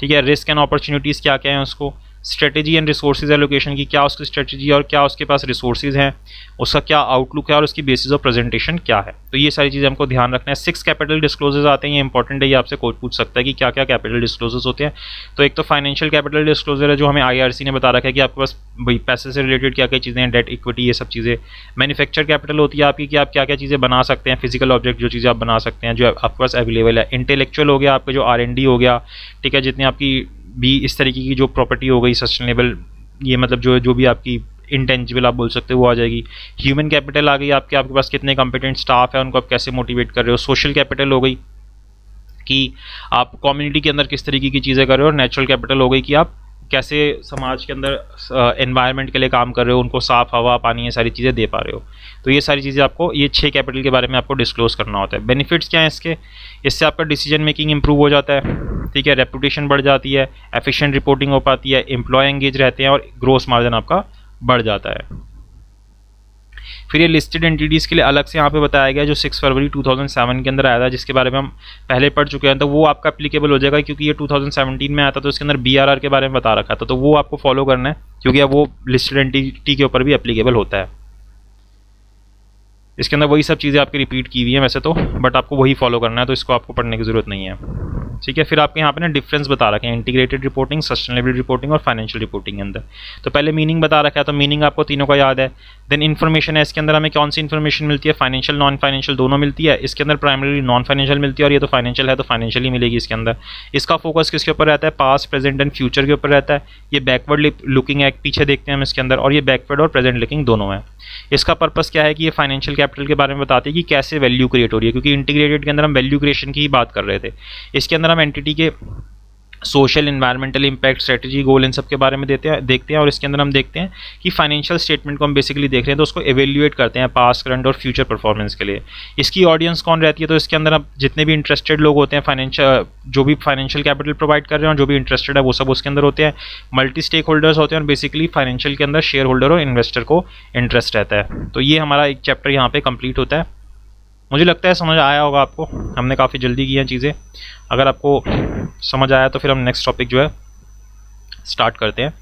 ठीक है, रिस्क एंड अपॉर्चुनिटीज़ क्या क्या हैं उसको, स्ट्रेटेजी एंड रिसोर्सेज एलोकेशन की क्या उसकी स्ट्रेटेजी और क्या उसके पास रिसोर्सेज हैं, उसका क्या आउटलुक है और उसकी बेसिस ऑफ प्रेजेंटेशन क्या है। तो ये सारी चीज़ें हमको ध्यान रखना है। 6 कैपिटल डिस्क्लोजर्स आते हैं, ये इंपॉर्टेंट है, ये आपसे कोई पूछ सकता है कि क्या क्या कैपिटल डिस्क्लोजर्स होते हैं। तो एक तो फाइनेंशियल कैपिटल डिस्क्लोजर है जो हमें IRC ने बता रखा है कि आपके पास भाई पैसे से रिलेटेड क्या क्या चीज़ें हैं, डेट, इक्विटी, ये सब चीज़ें। मैन्युफैक्चर कैपिटल होती है आपकी कि आप क्या क्या चीज़ें बना सकते हैं, फिजिकल ऑब्जेक्ट जो चीज़ें आप बना सकते हैं जो आपके पास अवेलेबल है। इंटेलेक्चुअल हो गया आपका जो R&D हो गया, ठीक है, जितनी आपकी भी इस तरीके की जो प्रॉपर्टी हो गई सस्टेनेबल, ये मतलब जो भी आपकी इंटेंजिबल आप बोल सकते हो वो आ जाएगी। ह्यूमन कैपिटल आ गई आपके पास कितने कॉम्पिटेंट स्टाफ है, उनको आप कैसे मोटिवेट कर रहे हो। सोशल कैपिटल हो गई कि आप कम्युनिटी के अंदर किस तरीके की चीज़ें कर रहे हो। और नेचुरल कैपिटल हो गई कि आप कैसे समाज के अंदर एनवायरनमेंट के लिए काम कर रहे हो, उनको साफ हवा, पानी, ये सारी चीज़ें दे पा रहे हो। तो ये सारी चीज़ें आपको, ये 6 कैपिटल के बारे में आपको डिस्क्लोज करना होता है। बेनिफिट्स क्या हैं इसके, इससे आपका डिसीजन मेकिंग इंप्रूव हो जाता है, ठीक है, रेपुटेशन बढ़ जाती है, एफिशिएंट रिपोर्टिंग हो पाती है, एम्प्लॉय एंगेज रहते हैं और ग्रोस मार्जिन आपका बढ़ जाता है। फिर ये लिस्टेड एंटिटीज़ के लिए अलग से यहाँ पे बताया गया जो 6 फरवरी 2007 के अंदर आया था, जिसके बारे में हम पहले पढ़ चुके हैं। तो वो आपका एप्लीकेबल हो जाएगा क्योंकि ये 2017 में आया था, तो इसके अंदर BRR के बारे में बता रखा था, तो वो आपको फॉलो करना है क्योंकि अब वो लिस्टेड एंटिटी के ऊपर भी एप्लीकेबल होता है। इसके अंदर वही सब चीज़ें आपकी रिपीट की हुई हैं वैसे तो, बट आपको वही फॉलो करना है, तो इसको आपको पढ़ने की ज़रूरत नहीं है, ठीक है। फिर आपके यहाँ पे ना डिफरेंस बता रखे हैं इंटीग्रेटेड रिपोर्टिंग, सस्टेनेबिलिटी रिपोर्टिंग और फाइनेंशियल रिपोर्टिंग के अंदर। तो पहले मीनिंग बता रखा है, तो मीनिंग आपको तीनों का याद है। देन इन्फॉर्मेशन है, इसके अंदर हमें कौन सी इन्फॉर्मेशन मिलती है, फाइनेंशियल नॉन फाइनेंशियल दोनों मिलती है। इसके अंदर प्राइमरी नॉन फाइनेंशियल मिलती है और ये तो फाइनेंशियल है तो फाइनेंशियल ही मिलेगी इसके अंदर। इसका फोकस किसके ऊपर रहता है, पास्ट, प्रेजेंट एंड फ्यूचर के ऊपर रहता है। ये बैकवर्ड लुकिंग है, पीछे देखते हैं हम इसके अंदर, और ये बैकवर्ड और प्रेजेंट लुकिंग दोनों है। इसका पर्पस क्या है कि ये फाइनेंशियल कैपिटल के बारे में बताते हैं कि कैसे वैल्यू क्रिएट हो रही है, क्योंकि इंटीग्रेटेड के अंदर हम वैल्यू क्रिएशन की ही बात कर रहे थे। इसके अंदर हम एंटिटी के सोशल, एनवायरमेंटल इम्पैक्ट, स्ट्रेटजी, गोल, इन सब के बारे में देखते हैं और इसके अंदर हम देखते हैं कि फाइनेंशियल स्टेटमेंट को हम बेसिकली देख रहे हैं तो उसको एवेल्यूएट करते हैं पास्ट, करंट और फ्यूचर परफॉर्मेंस के लिए। इसकी ऑडियंस कौन रहती है, तो इसके अंदर अब जितने भी इंटरेस्टेड लोग होते हैं फाइनेंशियल, जो भी फाइनेंशियल कैपिटल प्रोवाइड कर रहे हैं और जो भी इंटरेस्टेड है वो सब उसके अंदर होते हैं। मल्टी स्टेक होल्डर्स होते हैं और बेसिकली फाइनेंशियल के अंदर शेयर होल्डर और इन्वेस्टर को इंटरेस्ट रहता है। तो ये हमारा एक चैप्टर यहाँ पे कंप्लीट होता है। मुझे लगता है समझ आया होगा आपको, हमने काफ़ी जल्दी की हैं चीज़ें। अगर आपको समझ आया तो फिर हम नेक्स्ट टॉपिक जो है स्टार्ट करते हैं।